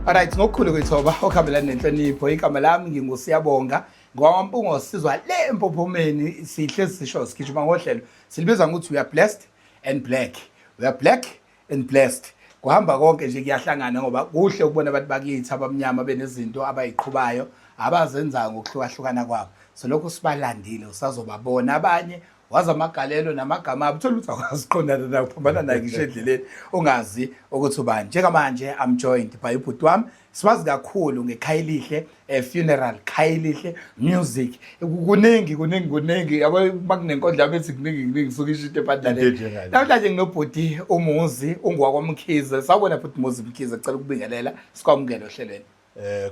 Alright, ngokukhulu kwethoba okuhambelana nenhlonipho igama lami ngingusiyabonga ngwampungo sizwa le empophomeni sihlezi sisho sigijima ngohlelo silibiza ngokuthi we are blessed and black. We are black and blessed. Kuhamba konke nje kuyahlangana ngoba kuhle ukubona abantu bakithi abamnyama benezinto abayiqhubayo abazenza ngokuhlukahlukana kwabo. So lokho sibalandile usazobabona abanye wazi amagalelo namagama abo uthola ukuthi akwaziqondana nawo phambana naye ngisho endleleni ungazi ukuthi ubani. Njengamanje I'm joined by ubhuti wami siwazi kakhulu ngeKhayelihle funeral Khayelihle music kuningi yabo bakunenkondla bethi kuningi suka isho into ebadaleni. Namhlanje nginobhuti uMuzi ungwakwamkhize sawubona futhi Muzi Mkhize cela ukubingelela sikwamukele ohlelweni.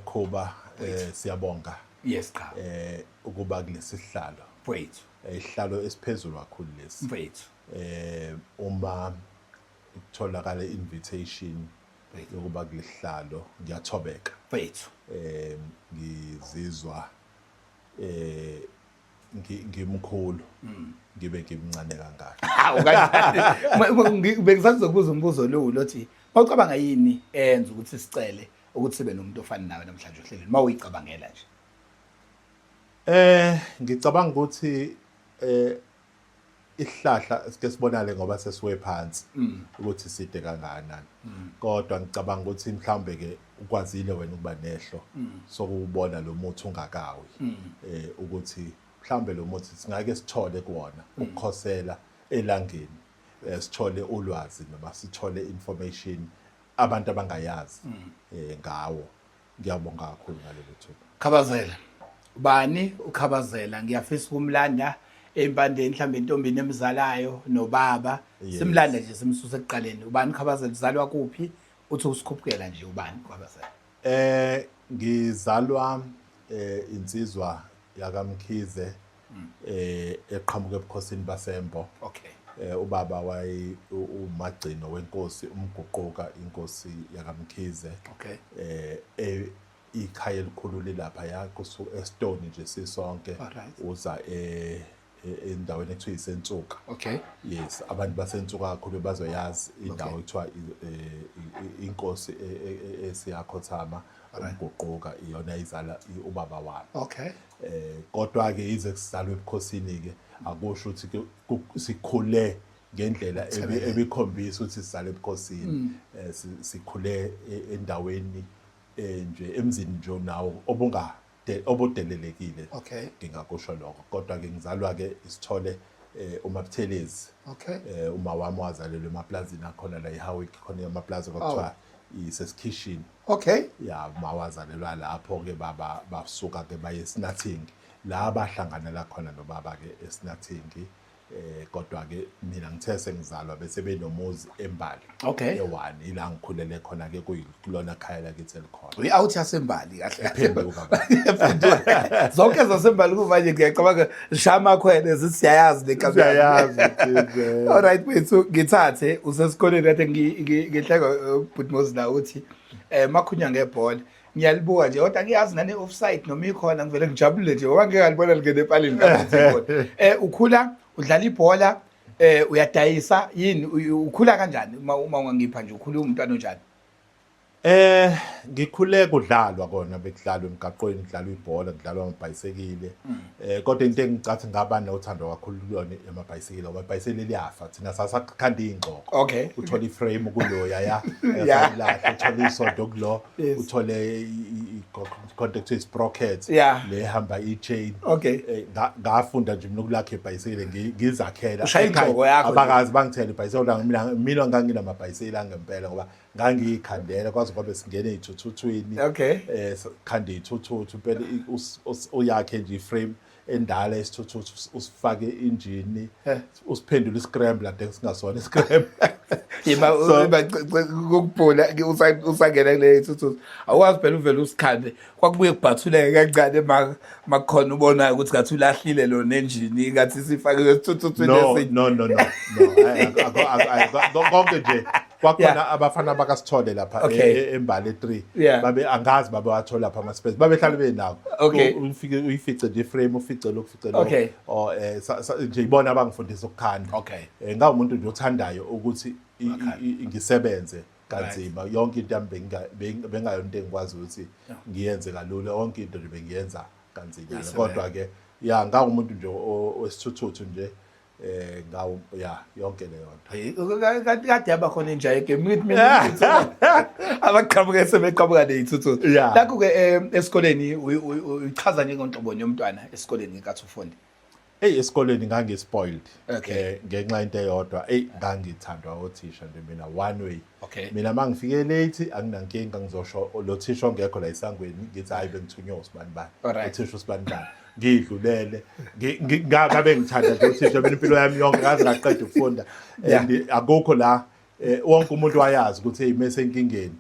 Khuba siyabonga. Yes cha. Ukuba kulesi sihlalo. Wait. Isihlalo esiphezulu kakhulu lesi. Mfethu. Uma ukutholakala invitation yokuba kulesihlalo ngiyathobeka. Mfethu. Ngizizwa ngimkhulu ngibe ngimncane kangaka. Hawu kanjani? Bengisazokubuza umbuzo lo ulothi mawucabanga yini enza ukuthi sicele ukuthi sibe nomuntu ofana nawe namhlanje ohlelweni mawuyicabangela nje. Ngicabanga ukuthi isihlahla sike sibonale ngoba sesiwe phansi ukuthi side kangakanani. Kodwa ngicabanga ukuthi mhlambe ke ukwazile wena ukuba nehlo sokubona lo muthi ungakawi ukuthi mhlambe lo muthi singake sithole kuwona ukukhosela elangeni sithole ulwazi noma sithole information abantu abangayazi ngawo. Ngiyabonga kakhulu ngalelo thuba. Khabazela. Bani ukhabazela ngiyafisa ukumlanda empandeni mhlambe intombini emzalayo nobaba simlanda nje simsusa ekuqaleni. Ubani ukhabazela uzalwa kuphi uthi usikhuphukela nje ubani ukhabazela? Ngizalwa insizwa yakamkhize eqhamuka ebukhosini basembo. Okay. Ubaba wayi umagcino wenkosi umguquka inkosi yakamkhize. Okay. Ikhaya elikhulu lilapha yakho eStone nje sisonke uza endaweni ekuthiwa iSensuka. Okay. Yes, abantu baSensuka kakhulu bazoyazi indawo ekuthiwa inkosi esiyakhothama umguquka iyona izala ubaba wami. Okay. Kodwa ke ize kusalwe ebukhosini ke akusho ukuthi sikhule ngendlela ebikhombisa ukuthi sisale ebukhosini sikhule endaweni nje emzini nje nawo obudelelekile. Okay. Ngingakusho lokho kodwa ke ngizalwa ke isithole uMabuthelezi. Okay. Uma wami wazalelwa emaplazini akhona la eHowick khona amaplaza kwakuthiwa iseSkhishini. Okay. Ya mawazalelwa lapho ke baba basuka ke baye eSnathing la bahlangana la khona nobaba ke eSnathing. Kodwa ke mina ngithe sengizalwa bese benomuzi eMbali. Okay. Ewani ila ngikhulele khona ke kuyilona khaya lakithi elikhona. Uyi-out yasembali kahle. Zonke zasembali kumanje ngiyacabanga shama khwene siyayazi lekhazi. Siyayazi. Alright mfethu ngithathe usesikoleni kade ngihleka ubhuti Muzi la uthi makhunya ngebhola ngiyalibuka nje kodwa ngiyazi nane offside noma ikhona ngivele ngijabule nje ngoba ngeke ngalibona lingene empalini kahle. Ukhula udlala ibhola uyadayisa yini ukhula kanjani uma ungangipha nje ukhula umntwana onjani? Ngikhule kudlalwa kona bekudlalwa emgaqweni kudlalwa ibhola kudlalwa amabhayisikile. Kodwa into engicathi ngaba nothando kakhulu kuyona amabhayisikile ngoba ibhayisikile liyafa thina sasakhanda ingqoko. Okay. Uthola iframe kulo yaya yasilahla uthola isondo kulo uthole contact to sprocket le hamba ichain. Okay. Ngafunda nje nokulakha ibhayisikile ngizakhela abakazi bangithela ibhayisikile mina nganginamabhayisikile angempela ngoba ngangiyikhandela kwazi ngoba singene ezithuthwini. Okay. Khanda izithuthuthu impela uyakhe nje iframe endala esithuthuthu usifake engine usiphendula iscrambler de singasona iscrambler. Yima ukubhola usangena kule izithuthuthu awazi phela uvela usikhande kwakubuye kubhathuleke kancane makhona ubona ukuthi ngathi ulahlile lo engine ngathi sifake esithuthwini esinye. No. Konke nje kwakhona abafana bakasithole lapha eMbali 3 babe angazi babe wathola lapha ama space babehlala benawo ufike uyifice nje frame ufice lokufice lo nje ibona abangifundisa ukukhanda ngawumuntu nje othandayo ukuthi ngisebenze kanzima yonke into yami bengayona into engikwazi ukuthi ngiyenze kalula yonke into nje bengiyenza kanzinyana kodwa ke ya ngawumuntu nje wesithuthuthu nje yonke leyo nto kanti kade yaba khona inja egame mina abaqhamuke sebeqhamuka nezithuthu lakho ke esikoleni uyichaza njengonhloboni yomntwana esikoleni ngenkathi ufunda esikoleni ngangi-spoiled ngenxa into eyodwa ngangithandwa othisha nje mina one way mina mangifike late anginankinga ngizosho lo thisha ongekho la esangweni ngithi hayi bengithunywa usibani bani uthisha usibani bani ngidlulele ngabe ngithanda nje uthisha mina impilo yami yonke ngaze ngaqeda ukufunda and akukho la wonke umuntu wayazi ukuthi hey mase enkingeni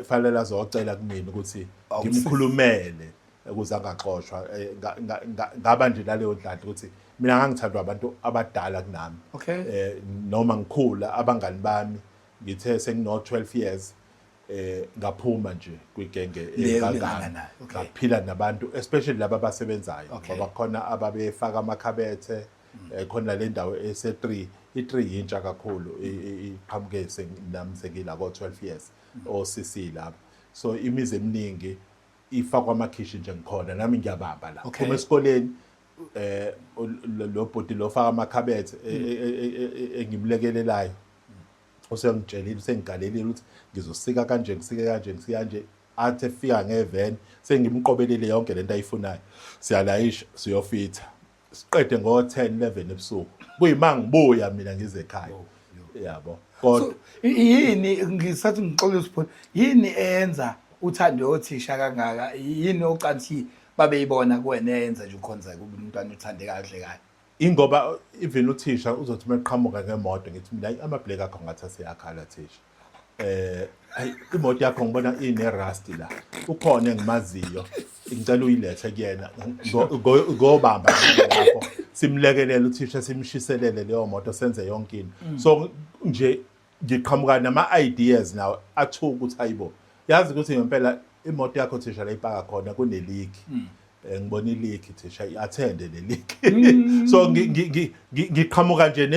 fanele azocela kumina ukuthi ngimkhulumele ukuze angaxoshwa ngaba nje naleyo ndlela ukuthi mina ngangithandwa abantu abadala kunami noma ngikhula abangani bami ngithe sengino 12 years ngaphuma nje kwigenge egangana ngaphila nabantu especially laba abasebenzayo ngoba khona ababefaka amakhabethe khona le ndawo ese3 i3 intsha kakhulu iqhamuke nami sengila ko 12 years OCC lapha so imizi eminingi ifakwa amakhishi nje ngikhona nami ngiyabamba la kuma esikoleni lo bhodi lo faka amakhabethe engimlekelelayo usengitshelile usengigalelile ukuthi ngizosika kanje ngisike kanje ngisike kanje athe fika ngevan sengimqobelele yonke lento ayifunayo siyalayisha siyofitha siqede ngo10 11 ebusuku kuyima ngibuya mina ngize ekhaya yabo kodwa yini ngisathi ngixolisa phela yini enza uthando othisha kangaka yini ocathi babeyibona kuwena yenza nje ukhonza kube umntwana uthande kahle kahle ingoba even uthisha uzothi meqhamuka ngemoto ngithi mina ama-black akho ngathi aseyakhala thisha imoto yakho ngibona ine-rust la ukhona engimaziyo ngicela uyilethe kuyena ngobamba lapho simlekelele uthisha simshiselele leyo moto senze yonke into so nje ngiqhamuka nama-ideas nawo athuka ukuthi hayibo yazi ukuthi ngempela imoto yakho thisha la ipaka khona kuneliki ngibona iliki thisha iattende leliki so ngiqhamuka nje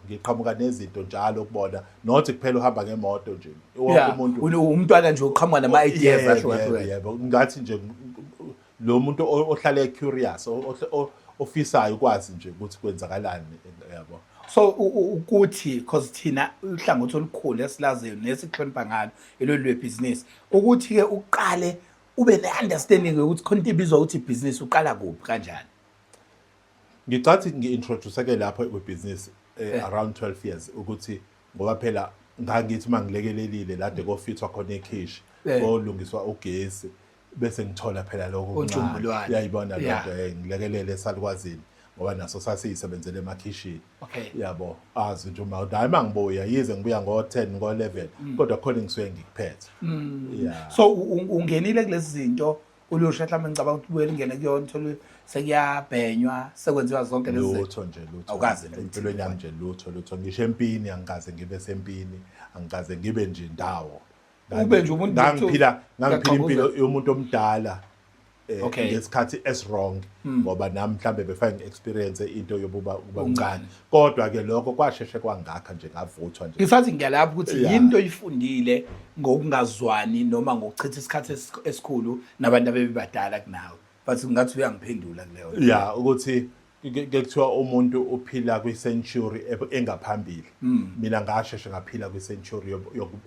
ngiqhamuka nezinto njalo ukubona nothi kuphela uhamba ngemoto nje umuntu umntwana nje uqhamuka nama-ideas asho yebo ngathi nje lo muntu ohlale curious ofisayo ukwazi nje ukuthi kwenzakalani yabo so ukuthi because thina uhlangothi olukhulu esilaziyo nesihlonipha ngalo elolu lwebusiness ukuthi ke uqale ube ne-understanding ukuthi khona into ibizwa ukuthi ibhizinisi uqala kuphi kanjani ngicathi ngi-introduce-ke lapho kwibusiness around 12 years ukuthi ngoba phela ngangithi mangilekelelile lade kofithwa khona ikhishi kolungiswa ugesi bese ngithola phela lokho yayibona lokho ngilekelele esalukwazini ngoba naso sasiyisebenzele emakhishini yabo azi nje uma hayi mangibuya yize ngibuya ngo10 ngo11 kodwa khona ngisuke ngikuphethe so ungenile kulezi zinto ulusha mhlawumbe ngicabanga ukuthi ubuyele ingene kuyona thole sekuyabhenywa sekwenziwa zonke lezi zinto lutho nje awukaze empilweni yami nje lutho ngisho empini angikaze ngibe sempini angikaze ngibe nje indawo ube nje umuntu ngiphila impilo yomuntu omdala ngesikhathi wrong ngoba nami mhlambe befike experience into yobuba umncane kodwa ke lokho kwasheshe kwangakha nje ngavuthwa nje ngisathi ngiyalapha ukuthi yinto oyifundile ngokungazwani noma ngokuchitha isikhathi esikhulu nabantu abebadala kunawe but ngathi uyangiphendula kuleyo ukuthi kuthiwa umuntu uphila kwi-century engaphambili mina ngasheshe ngaphila kwi-century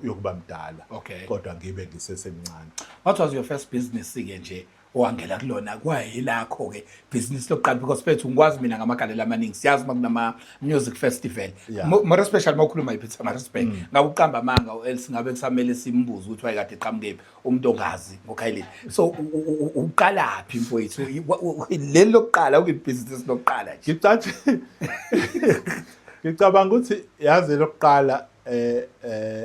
yokuba mdala kodwa ngibe ngisesemncane. What was your first business ke nje owangela kulona kwayilakho ke business lokuqala because bethu ngikwazi mina ngamagalelo amaningi siyazi makunama music festival more especially mawukhuluma iPeter Maritzburg ngabe uqamba amanga else ngabe kusamele simbuze ukuthi wayekade eqhamukephi umuntu ongazi ngokhayile so uqalaphi mfowethu leli lokuqala ukubusiness lokuqala nje ngicabanga ukuthi yazi lokuqala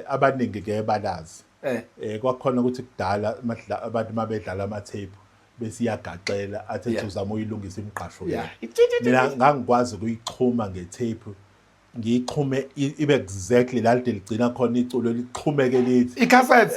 abaningi ke balazi kwakhona ukuthi kudala abantu mabedlala ama tape besiyagaxela athi uzama uyilungisa imigqasho mina ngangikwazi ukuyixhuma ngetape ngiyixhume ibe exactly la lide ligcina khona iculo lixhumeke lithi icassette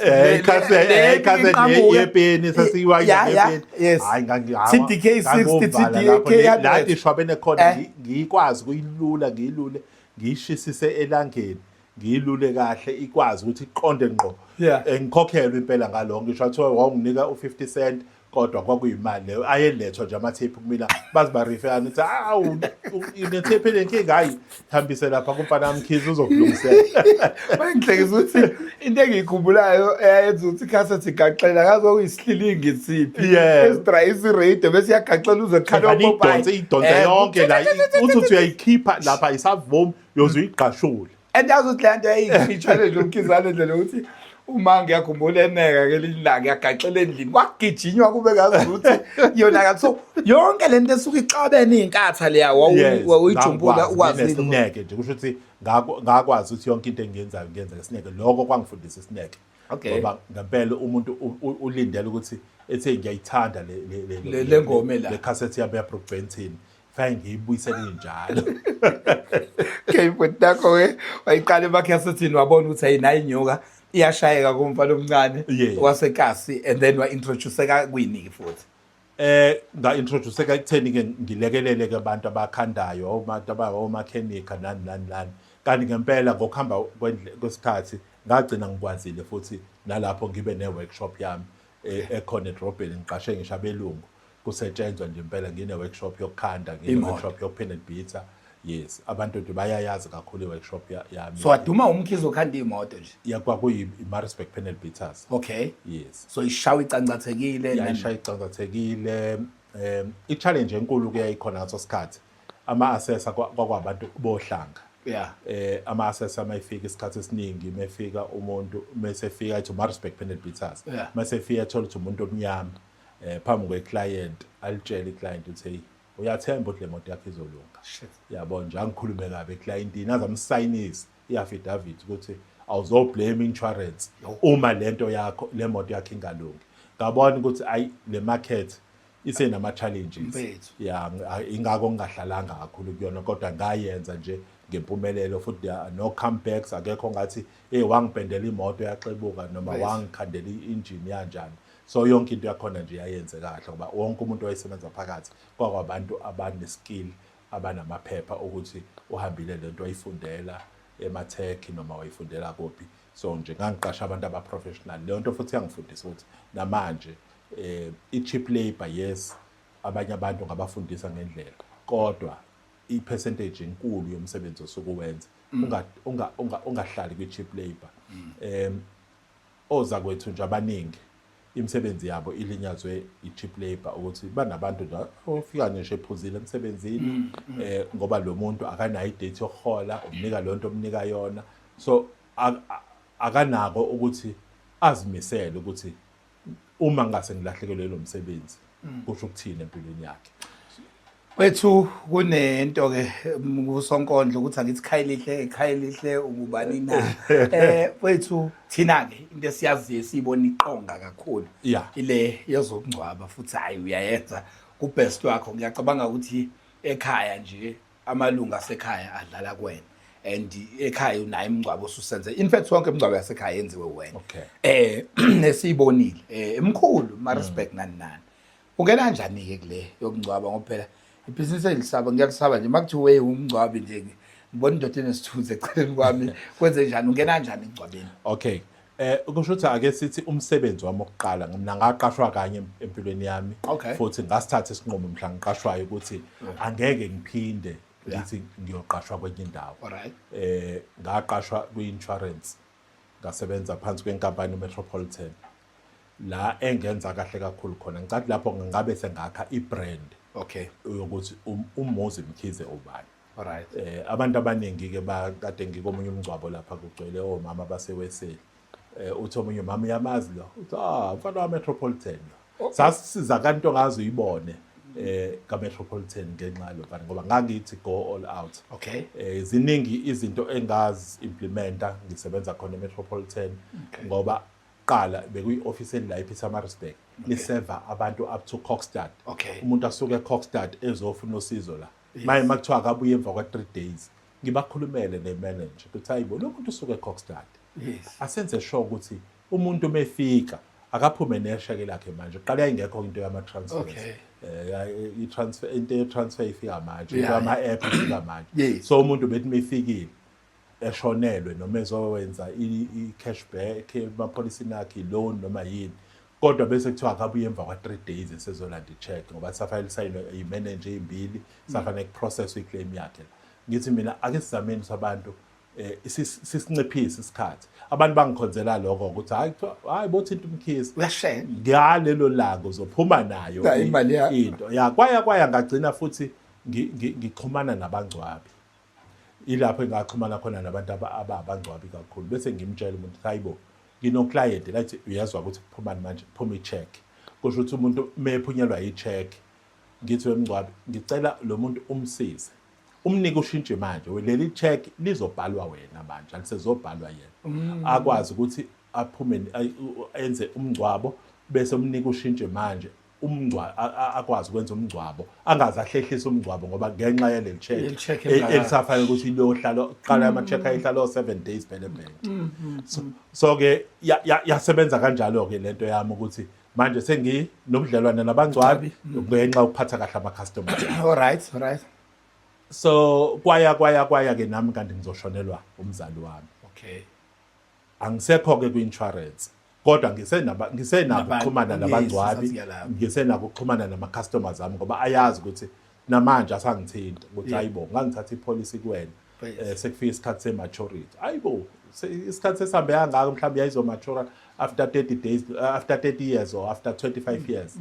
yepeni sasiyiwaya yepeni hayi TDK 60 TDK la ishwabene khona ngiyikwazi ukuyilula ngiyilule ngiyishisise elangeni ngiyilule kahle ikwazi ukuthi iqonde ngqo Yeah. ngikhokhelwe impela ngalonke ngisho athiwa wawunginika u50 cent kodwa kwakuyimali leyo ayelethwa nje amathiphi kumina bazi barifana ukuthi awu inethiphi lenkinga hayi hambise lapha kumfana wamkhizi uzokulungisela. Mangihlekisa ukuthi into engiyikhumbulayo eyenza ukuthi ikhasethi igaxela ngazo kuyisihlilingi isiphi esidrayisi radio bese iyagaxela uze khala idonse yonke la uthi uyayikhipha lapha isavumi yoze uyigqashule. And yazi ukuthi le nto yayikhitshwane nje umkhizane ndlela ukuthi uma ngiyakhumbula eneka ke lilanga yagaxela endlini kwagijinywa kube ngazi ukuthi yona ka so yonke lento esuka ixabene inkatha leya wawuyijumbula ukwazi isineke nje kusho ukuthi ngakwazi ukuthi yonke into engiyenzayo ngiyenza ngesineke lokho kwangifundisa isineke ngoba ngempela umuntu ulindele ukuthi ethi ngiyayithanda le ngome la le cassette yabe Brooke Benton fine ngiyibuyisele njalo. Okay but nakho ke wayiqala emakhasetini wabona ukuthi ayinayo inyoka iyashayeka kumfana omncane wasekasi and then wa-introduce-eka kwini futhi nga-introduce-eka ekutheni ke ngilekelele ke abantu abakhandayo omakhenika nani kanti ngempela ngokuhamba kwesikhathi ngagcina ngikwazile futhi nalapho ngibe ne-workshop yami ekhona edrobheni ngiqashe ngisho abelungu kusetshenzwa nje impela ngine-workshop yokukhanda ngine-workshop yokuphenda beater. Yes, abantu nje bayayazi kakhulu i-workshop yami. So aduma umkhizi okhanda imoto nje. Yeah, kwakuyi-Maritzburg Panel Beaters. Okay. Yes. So ishawa icancathekile. Yeah, ishawa icancathekile. I-challenge enkulu ke yayikhona ngaso sikhathi. Ama-assessor kwakwabantu bohlanga. Yeah. Ama-assessor mayifika isikhathi esiningi mayifika umuntu mesefika to Maritzburg Panel Beaters. Masefika thola ukuthi umuntu omnyama phambi kwe-client alitshela i-client ukuthi uyathemba ukuthi le moto yakhe izolunga. Yabona nje angikhulume kabe eclientini azamsayinisa i-affidavit ukuthi awuzoblame insurance uma lento yakho le moto yakhe ingalungi. Ngabona ukuthi ayi le market isenama challenges. Yeah, ingakho ngahlalanga kakhulu kuyona kodwa ngayenza nje ngempumelelo futhi no comebacks akekho ngathi wangibhendela imoto yaxebuka noma wangikhandela i-engine yanjani. So yonke into yakhona nje yayenze kahle ngoba wonke umuntu owayesebenza phakathi kwakwabantu abaneskill abanamaphepha ukuthi uhambile lento ayifundela ematech noma wayifundela kophi. So nje ngangiqasha abantu abaprofessional leyo nto futhi yangifundisa ukuthi namanje i-cheap labor yes abanye abantu ngabafundisa ngendlela kodwa i-percentage enkulu yomsebenzi osukuwenza ungahlali kwi-cheap labor. Oza kwethu nje abaningi imisebenzi yabo ilinyazwe i-cheap labor ukuthi banabantu nje ofika nje ephuzile emsebenzini ngoba lo muntu akanayo idate yokuhola umnika lonto omnika yona so akanako ukuthi azimisele ukuthi uma ngase ngilahlekelwe lo msebenzi kusho ukuthini empilweni yakhe. Wethu kunento ke kusonkondlo ukuthi angithi khayelihle ubani na wethu thina ke into esiyaziyo sibona iqonga kakhulu ile yezokungcwaba futhi hayi uyayenza kubest wakho ngiyacabanga ukuthi ekhaya nje amalunga asekhaya adlala kuwena and ekhaya unayo imingcwabo osusenze in fact wonke imingcwabo yasekhaya yenziwe wena nesibonile emkhulu Maritzburg nani ungena kanjani ke kule yokungcwaba ngoba phela ibhizinisi elisaba ngiyalisaba nje makuthiwe umngcwabi nje ngibona indoda enesithunzi eceleni kwami kwenze njani ungena kanjani engcwabeni. Okay ukusho ukuthi ake sithi umsebenzi wami oqala mina ngaqashwa kanye empilweni yami futhi ngasithatha isinqumo mhla ngiqashwayo ukuthi angeke ngiphinde ngithi ngiyoqashwa kwenye indawo. Ngaqashwa kwi-insurance ngasebenza phansi kwenkampani Metropolitan la engenza kahle kakhulu khona ngicathi lapho ngabe sengakha i-brand ukuthi umuzi Mkhize ubani. Abantu abaningi ke bakade ngikomunye umngcwabo lapha kugcwele omama baseweseli uthi omunye umama uyamazi lo uthi mfana wa Metropolitan sasiza kanto ngazi uyibone ka-Metropolitan ngenxa lo ngoba ngangithi go all out. Ziningi izinto engazi implementa ngisebenza khona eMetropolitan ngoba qala bekuyi-office la ePietermaritzburg liseva abantu up to Kokstad. Umuntu asuke eKokstad ezofuna usizo la maye makuthiwa akabuye emva kwa-3 days ngibakhulumele ne-manager ukuthi hayibo lo muntu usuke eKokstad asenze sure ukuthi umuntu mefika akaphume nesheke lakhe manje qala yayingekho into yama-transfers i-transfer into ye-transfer ifika manje ama-app ifika manje so umuntu bethi mefikile eshonelwe noma ezowenza i-cashback emapolisini akhe loan noma yini kodwa bese kuthiwa akabuye emva kwa 3 days esezolanda i-check ngoba safanele sayinwe i-manager ezimbili safanele kuprocess i-claim yakhe ngithi mina ake sizameni sabantu sisinciphise isikhathi abantu bangikhonzela lokho ukuthi hayi bothinta umkhisi uyashaya ngalelo langa uzophuma nayo imali into ya kwaya ngagcina futhi ngixhumana nabangcwabi ilapho engaxhumana khona nabantu abangcwabi kakhulu bese ngimtshela umuntu hayibo ngino-client lathi uyazwa ukuthi kuphumani manje kuphuma i-check kusho ukuthi umuntu mephunyelwa i-check ngithi wemngcwabi ngicela lo muntu umsize umnike ushintshe manje leli check lizobhalwa wena manje alisezobhalwa yena akwazi ukuthi aphume enze umngcwabo bese umnike ushintshe manje akwazi ukwenza umngcwabo angaze ahlehlisa umngcwabo ngoba ngenxa yaleli check elisafanele ukuthi ilohlala qala ama-check ayihlala 7 days phela ebank so ke yasebenza kanjalo ke lento yami ukuthi manje senginobudlelwane nabangcwabi ngenxa ukuphatha kahle ama-customer all right so kwaya ke nami kanti ngizoshonelwa umzali wami okay angisekho ke ku-insurance kodwa ngisenabo ukuxhumana nabangcwabi ngisenabo ukuxhumana nama-customers ami ngoba ayazi ukuthi namanje asangithinta ukuthi hayibo ngangithatha ipolicy kuwena sekufika isikhathi se-maturity hayibo isikhathi sesihambe kangaka mhlawumbe yayizomatura after 30 days after 30 years or after 25 years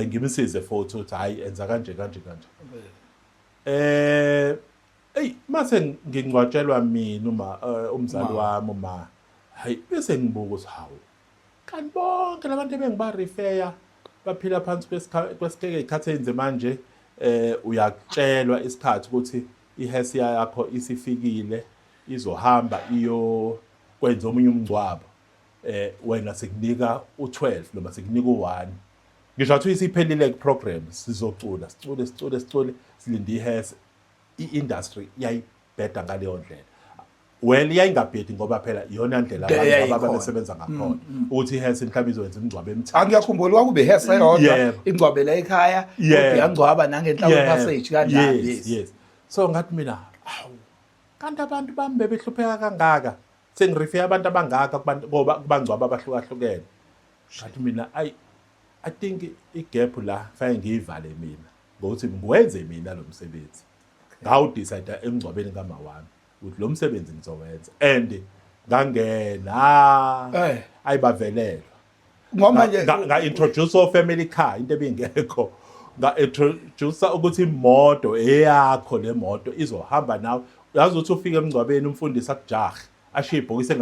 ngimsize futhi ukuthi hayi enza kanje mase ngingcwatshelwa mina umzali wami hayi bese ngibuka ukuthi hawu kanti bonke labantu bengiba-refer baphila phansi kwesikeke ikhathi enze manje uyatshelwa isikhathi ukuthi ihesiya yakho isifikile izohamba kwenza omunye umngcwabo wena sikunika u12 noma sikunika u1 ngisho ukuthi isiphelile ku-program sizocula sicule silinde ihesi i-industry yayibheda ngaleyo ndlela well yayingabhedi ngoba phela iyona ndlela abantu abasebenza ngakhona ukuthi ihesi mhlawumbe izokwenza imingcwabo emithathu angiyakhumbula kwakube ihesi eyodwa ingcwabela ekhaya yangcwaba nangenhlawulo passage kanjani yes so ngathi mina awu kanti abantu bami bebehlupheka kangaka sengirife abantu abangaka kubangcwaba abahlukahlukene ngathi mina I think igap la fanele ngiyivale mina ngokuthi ngiwenze mina lo msebenzi ngawudecide emngcwabeni kama wami ukuthi lo msebenzi ngizowenza and ngangena ayibavelelwa ngoba nje nga-introduce family car into ebingekho nga-introduce ukuthi imoto eyakho le moto izohamba nawe uyazi ukuthi ufike emngcwabeni umfundisi akujahe ashiye ibhokisi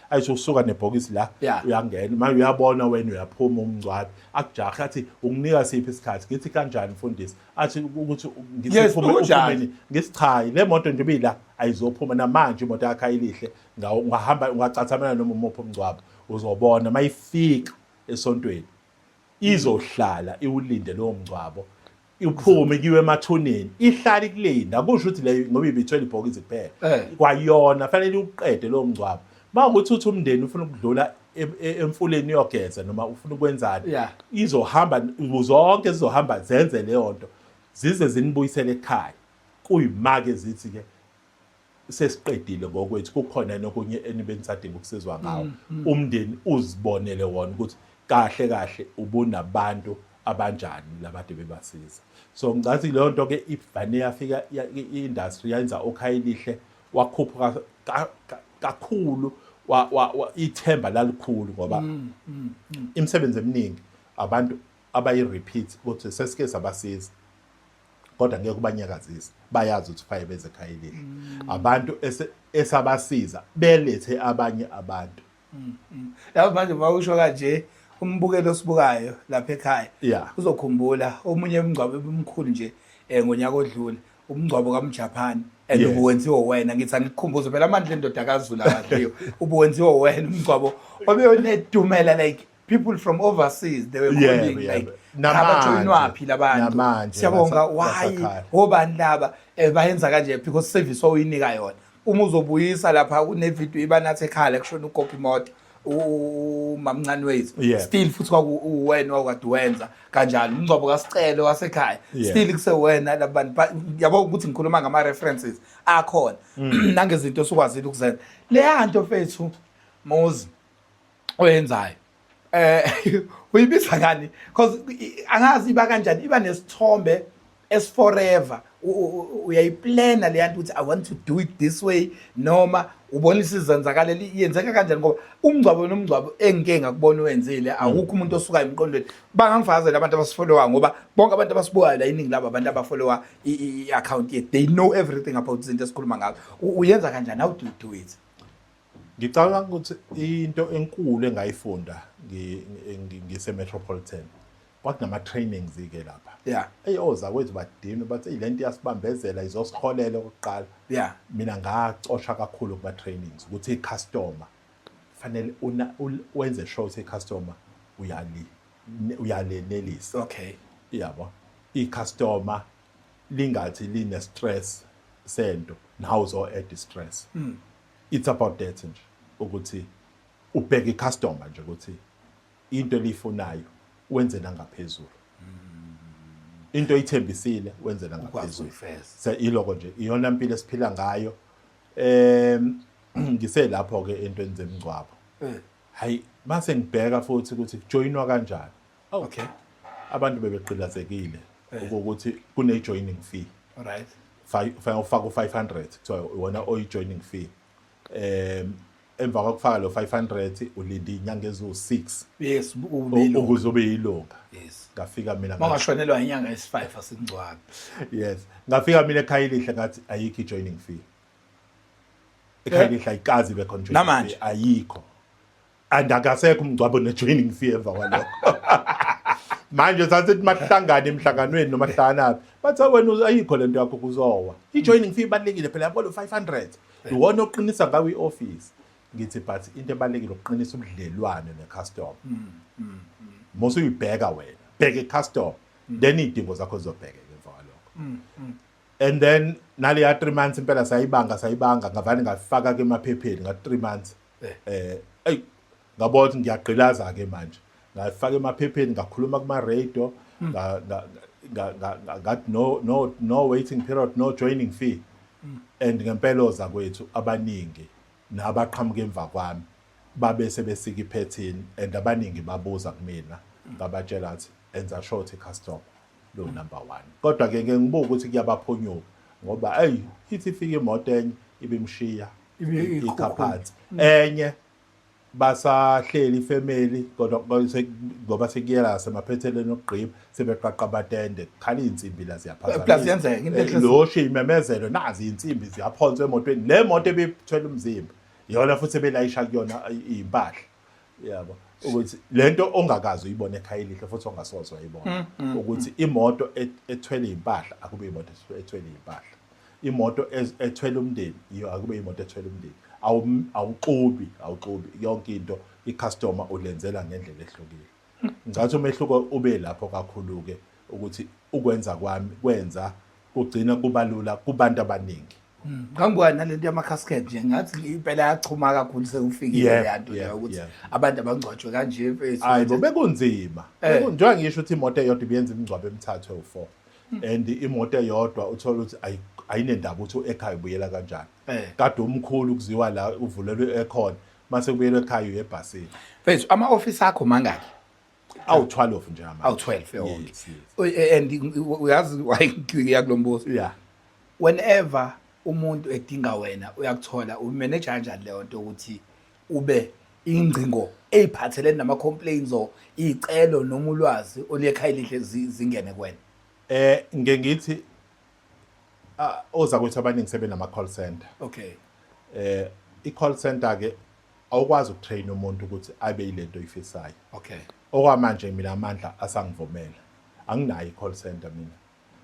ayisho usuka nebhokisi la uyangena manje uyabona wena uyaphuma umngcwabi akujahe athi unginika siphi isikhathi ngithi kanjani mfundisi athi ukuthi ngisiphumeni ngisichayi le moto nje bila ayizophuma namanje imoto yakhe ayilihle ungahamba ungacathamela noma umuphi umngcwabo uzobona mayifika esontweni izohlala iwulinde lo mngcwabo uphume kiwe emathuneni ihlala ikulinda akusho ukuthi le ngoba ibithwele ibhokisi kuphela kwayona fanele uqede lo mngcwabo mawukuthi uthi umndeni ufuna ukudlula emfuleni yogeza noma ufuna ukwenzani izohamba zonke zizohamba zenze leyo nto zize zinibuyisele ekhaya kuyimake zithi ke sesiqedile ngokwethu kukhona nokunye enibensadinga ukusizwa ngawo umndeni uzibonele wona ukuthi kahle ubunabantu abanjani labade bebasiza so ngathi leyo nto ke ibhane yafika i-industry yenza okhayilihle wakhupha kakhulu ithemba lalikhulu ngoba imisebenzi eminingi abantu abayi-repeat ukuthi sesike sabasiza kodwa ngeke ubanyakazise bayazi ukuthi faye beze ekhayilihle abantu esabasiza belethe abanye abantu lapho manje mawusho kanje umbukelo osibukayo lapha ekhaya uzokhumbula omunye umngcwabo omkhulu nje ngonyaka odlule umngcwabo kaMjapan ubuwenziwa wena ngithi angikukhumbuze phela amandla endodakazi la kadliyo ubuwenziwa wena umngcwabo obeyonedumela like people from overseas they were calling like abajoyinwaphi labantu siyabonga why obani laba bayenza kanje because service oyinika yona uma uzobuyisa lapha kunevideo ibanathi ekhaya kushona ugogo imoto umamncane wethu Yeah. still futhi kwakuwena wakade wenza kanjalo umngcwabo kaSicelo wasekhaya Yeah. still kusewena labantu yabo ukuthi ngikhuluma ngama references akhona nangezinto sokwazile ukuzenza leya nto mfethu Mozi oyenzayo uyibiza ngani because angazi iba kanjani iba nesithombe as forever uyayiplana le yanto ukuthi I want to do it this way noma ubonisa izenzakaleli yenzeka kanjani ngoba umngcwabo nomngcwabo engike ngakubona wenzile akukho umuntu osuka emqondweni bangangifazela abantu abasifollowa ngoba bonke abantu abasibukayo la iningi labo abantu abafollowa i-account yethu they know everything about izinto esikhuluma ngazo uyenza kanjani how do you do it? Ngicabanga ukuthi into enkulu engayifunda ngise Metropolitan kwakunama trainings ke lapha. Yeah. Eyoza kwethu badini bathi lento iyasibambezela izosikholela oqala. Yeah. Mina ngacosha kakhulu kuma trainings ukuthi icustomer fanele wenze sure ukuthi icustomer uyalelelisa. Okay. Yabo. Icustomer lingathi line stress sento now so at stress. It's about that nje ukuthi ubheke icustomer nje ukuthi into lifunayo wenze nangaphezulu. Into ithembisile wenze nangaphezulu. Se iloko nje iyona impilo esiphila ngayo. Ngiselapho ke into enze emngcwabo. Hayi mase ngibheka futhi ukuthi joinwa kanjani. Okay. Abantu bebeqhilazekile ukuthi kune joining fee. All right. Ufaka u500 kuthiwa wona oyi joining fee. Emva kokufaka lo 500 ulinda inyanga ezo6 yes ukuze ube yilunga. Yes Ngafika mina mangashonelwa inyanga esi5 asingcwabi. Yes ngafika mina ekhaya lihle ngathi ayikho joining fee. Ekhaya lihle ayikazi be joining fee ayikho. Andakasekho umngcwabo ne joining fee emva kwalokho. Manje sathi mahlangana emhlanganweni noma hlanganapi bathi wena ayikho lento yakho kuzowa. I joining fee ibalekile phela yabo lo 500. Iwona oqinisa ngawe ioffice. Ngithi but into ebalekile ukuqinisa ubudlelwane necustomer. Mose uyibheka wena, bheka icustomer, then idingo zakho zizobheka emva kwalokho. And then nale ya 3 months impela sayibanga ngavani ngafaka ke emaphepheni nga 3 months. Ngabona ngiyagqilaza ke manje. Ngafaka emaphepheni ngakhuluma kuma radio, got no waiting period, no joining fee. And ngempela zakwethu abaningi nabaqhamuka emva kwami babe sebesika iphethini and abaningi babuza kumina ngabatshela athi enza short icustomer lo number 1 kodwa ke ngibuka ukuthi kuyabaphonyuka ngoba ithi ifika imoto enye ibimshiya ikaphathi enye basahleli ifamily kodwa ngoba sekuyela semaphetheleni okugqiba sebeqaqa abatende khala insimbi la ziyaphazama plus yenzeka into enhle lo shimemezelo nazi insimbi ziyaphonswa emotweni le moto ebithwele umzimba yona futhi belayisha kuyona impahla yabo ukuthi lento ongakazi uyibone ekhaya lihle futhi ongasozo wayibona ukuthi imoto ethwele impahla akube imoto ethwele impahla imoto ethwele umndeni iyo akube imoto ethwele umndeni awuxubi yonke into icustomer ulenzela ngendlela ehlukile. Ngathi umehluko ube lapho kakhulu ke ukuthi ukwenza kwami kwenza kugcina kubalula kubantu abaningi. Ngangibona nalento yama casket nje ngathi impela yachuma kakhulu sekufikile leyanto leyo ukuthi abantu abangcwatshwe kanje mfethu. Hayi bo bekunzima. Njengoba ngisho ukuthi imoto eyodwa ibiyenza imingcwabo emithathu ewu4 and imoto eyodwa uthola ukuthi ayinendaba ukuthi ekhaya ubuyela kanjani. Kade umkhulu kuziwa la uvulelwe ekhona mase kubuyelwe ekhaya uyebhasini. Mfethu ama office akho mangaki? Awu12 nje ama. Awu12 yonke. And uyazi why ngiya kulombuzo? Yeah. Whenever umuntu edinga wena uyakuthola umanage kanjani leyo nto ukuthi ube ingcingo eziphathelene nama complaints o icelo noma ulwazi olekhaya lihle zingene kuwena? Ngeke ngithi oza kwethu abaningi sebenama call center. Okay. I-call center ke awukwazi ukutrain umuntu ukuthi abe yilento oyifisayo. Okay. Okwamanje mina amandla asangivumela. Anginayo i-call center mina.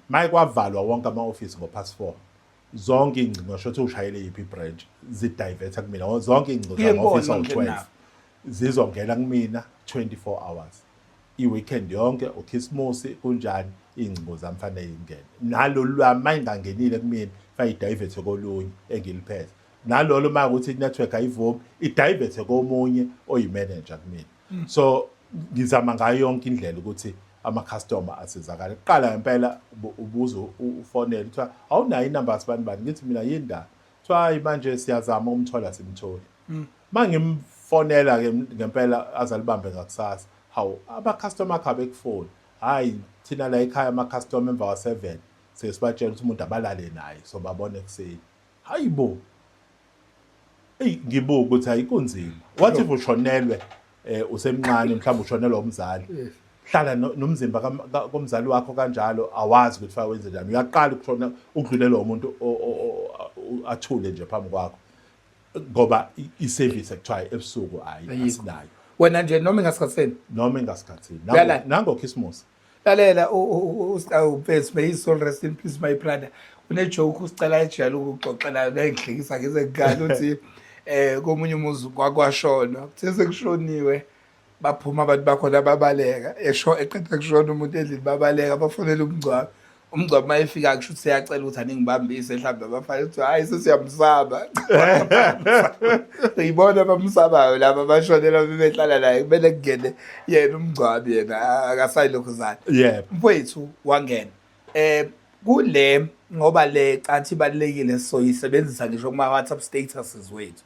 Maye kwavalwa wonke ama-office ngo-4:30. Zonke ingcingo ngisho ukuthi ushayele yiphi branch zidivert kumina. Zonke ingcingo zama-office awu12 zizongena kumina 24 hours. I-weekend yonke uKhisimusi kunjani ingcingo zamfanele ingene. Nalo lwami mayingangenile kumina fayidivert kolunye engiliphethe. nalolo uma ukuthi i-network ayivumi idivert komunye oyi-manager kumina. So ngizama ngayo yonke indlela ukuthi ama-customer asizakale. Kuqala ngempela ubuza ufonele kuthiwa awunayo inamba yasibani bani, ngithi mina yindaba. Kuthiwa hayi manje siyazama umthola simtholi. Mangimfonela ke ngempela azalibambe ngakusasa. Hawu ama-customer akho abekufoni. Hayi thina la ekhaya ama-customer emva wa7 sesibatshela ukuthi umuntu abalale naye so babone kuseni. Hayibo. Ngibuka ukuthi ayikunzima. What if ushonelwe usemncane mhlawumbe ushonelwa umzali. Hlala nomzimba komzali wakho kanjalo awazi ukuthi fa wenze njani. Uyaqala ukushona ukudlulelwa umuntu athule nje phambi kwakho. Ngoba i-service ekuthiwa ebusuku asinayo. Wena nje noma ngasikhatsini Noma engasikhathini. Nango Christmas. lalela uPhesi may his soul rest in peace my brother. Unejoke usicela ejele ukuxoxela nengihlekisa ngeze ngikala uthi komunye umuzi kwakwashona kuthe sekushoniwe baphuma abantu bakhona babaleka eqeda kushona umuntu endlini babaleka bafonela umngcwabo mayefika kusho ukuthi siyacela ukuthi aningibambise mhlawumbe abafana ukuthi hayi sesiyamsaba uyibona bamsabayo laba bashonela bebehlala naye kumele kungene yena umngcwabi yena akasayilokhu zana mfowethu wangena kule ngoba le cathi ibalekile so yisebenzisa ngisho kuma WhatsApp statuses wethu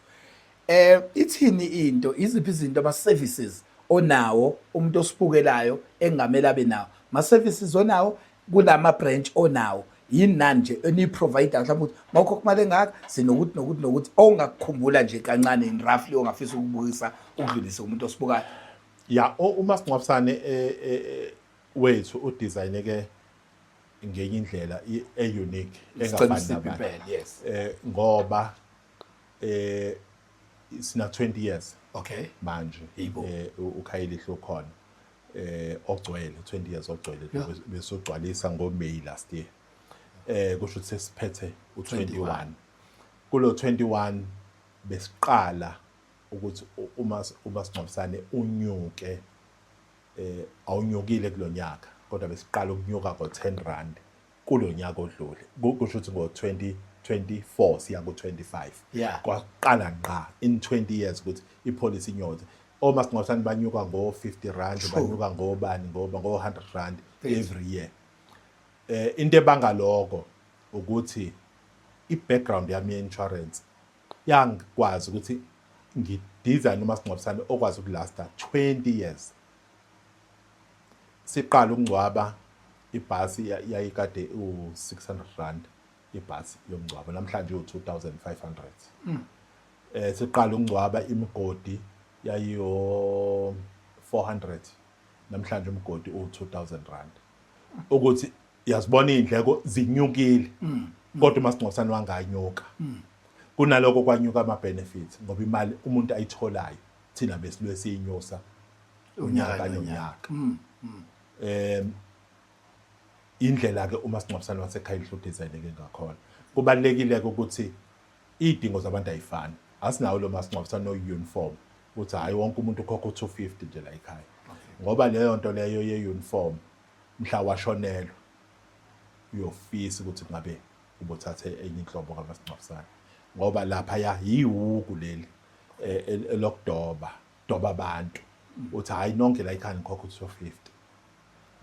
ithini into iziphi izinto ama services onawo umuntu osibukelayo engamele abe nawo ma services onawo kulama branch onawo yini nanje eni provider mhlawumbe ukuthi mawukho kumali engaka sinokuthi ongakukhumbula nje kancane in roughly ongafisa ukubukisa ukudlulisa umuntu osibukayo uma singcwabisane wethu udesign ke ngenye indlela unique engafani nabanye yes ngoba sina 20 years okay manje ukhayile hlokhona ogcwele 20 years ogcwele besogcwalisa ngoMay last year kusho ukuthi sesiphethe u21 kulo 21 besiqala ukuthi uma singcwabisane unyuke awunyukile kulonyaka kodwa besiqala ukunyuka ngo10 rand kulonyaka odlule kusho ukuthi ngo2024 siya ku25 kwaqala ngqa in 20 years ukuthi ipolicy inyothe omasingcwabisane banyuka ngo50 rand banyuka ngobani ngoba ngo100 rand every year into ebangaloko ukuthi ibackground yami ye-insurance yangikwazi ukuthi ngidesign umasingcwabisane okwazi ukulasta 20 years siqala ukungcwaba ibhasi yayikade u600 rand ibhasi yomngcwabo namhlanje u2500 siqala ukungcwaba imigodi yayiyo 400 namhlanje umgodi u2000 rand ukuthi yazibona indleko zinyukile kodwa masingcwabisane wanganyuka kunaloko kwanyuka ama benefits ngoba imali umuntu ayitholayo thina besilwe siyinyusa unyaka nonyaka indlela ke uma singcwabisane wasekhaya ihlo design ke ngakhona kubalekile ukuthi idingo zabantu ayifani asinawo lo masingcwabisane no uniform uthi hayi wonke umuntu ukhokha u250 nje la ekhaya ngoba leyo nto leyo ye uniform mhla washonelwa uyofisa ukuthi ngabe ubothathe enye inhlobo kamasingcwabisane ngoba lapha yihuku leli elokdoba abantu uthi hayi nonke la ekhaya ngikhokha u250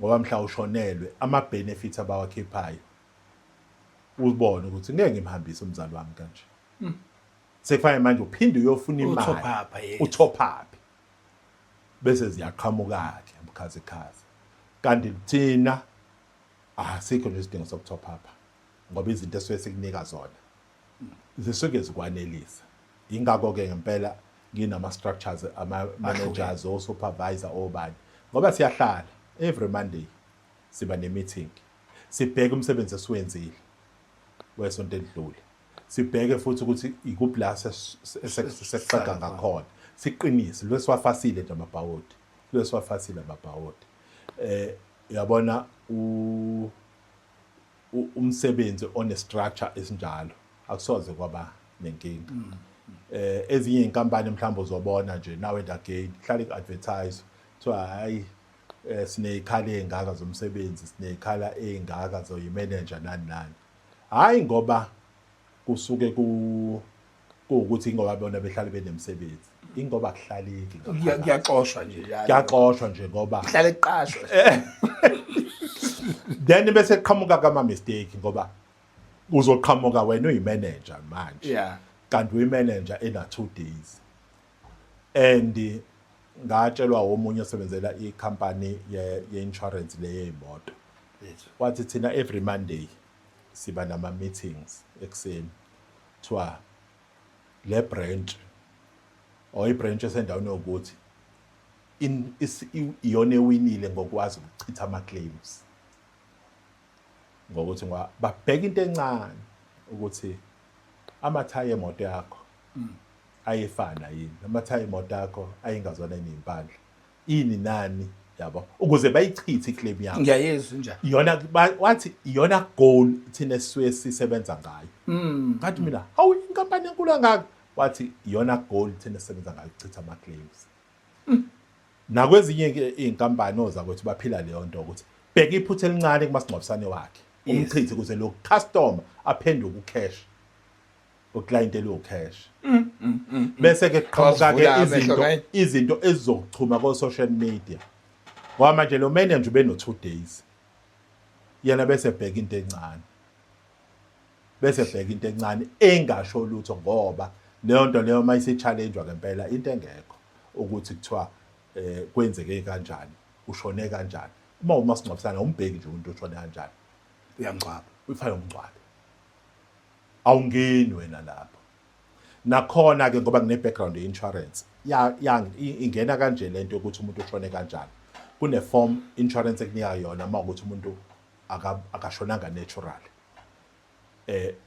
ngoba mhla ushonelwe ama benefits abawakhiphayo ubone ukuthi ngeke ngimhambise umzali wami kanje sekufanele manje uphinde uyofuna imali utop up bese ziyaqhamuka ke mkhazi kanti thina asikho nje isidingo sokutop up ngoba izinto esuke sikunika zona zisuke zikwanelisa ingakho ke ngempela nginama structures ama managers o supervisor obani ngoba siyahlala every Monday siba ne meeting sibheke umsebenzi esiwenzile wesonto edlule sibheke futhi ukuthi ikuphi la sesifaka ngakhona siqinise lwesiwafasile nje amabhawodi uyabona umsebenzi one structure esinjalo akusoze kwaba nenkinga ezinye inkampani mhlawumbe uzobona nje nawe again hlala iadvertise so hayi sineyikhala ezingaka zomsebenzi sineyikhala ezingaka zoyimanager nani hayi ngoba kusuke kuwukuthi ngoba bona behlale benemsebenzi ingoba kuhlaleki Kuyaxoshwa nje yani. kuyaxoshwa nje ngoba Kuhlale kuqashwe. then bese qhamuka kama mistake ngoba uzoqhamuka wena uyimanager manje Yeah. kanti uyimanager ena 2 days and ngatshelwa omunye osebenzela icompany ye-insurance leyeyimoto Yes. wathi thina every Monday siba nama meetings ekseni twa le branch or ibranch esendaweni ukuthi iyona ewinile ngokwazi ukuchitha ama claims ngokuthi babheka into encane ukuthi amathaya emoto yakho ayefana yini amathaya emoto yakho ayingazona nezimpandla ini nani yabo ukuze bayichithe iclaim yakho Ngiyayezwa nje. iyona wathi iyona goal thina sisuke sisebenza ngayo ngathi mina hawu inkampani enkulu kangaka wathi iyona goal thina sisebenza ngayo ukuchitha ama claims nakwezinye ke inkampani oza ukuthi baphila leyo nto ukuthi bheka iphutha elincane kumasingcwabisane wakhe umchithi kuze lo customer aphenduke ucash uclient lo cash bese ke qhamuka ke izinto ezizochuma ko social media ngoba manje lo manager ube no 2 days yena bese bheka into encane bese bheka into encane engasho lutho ngoba leyo nto leyo mayise challenge ngempela into engekho ukuthi kuthiwa kwenzeke kanjani ushone kanjani uma umasingcwabisana umbheki nje umuntu ushone kanjani Uyangcwaba. ufanele umngcwabe awungeni wena lapho nakhona ke ngoba kune background ye-insurance ingena kanje lento ukuthi umuntu ushone kanjani kune form insurance ekunika yona uma ukuthi umuntu akashonanga natural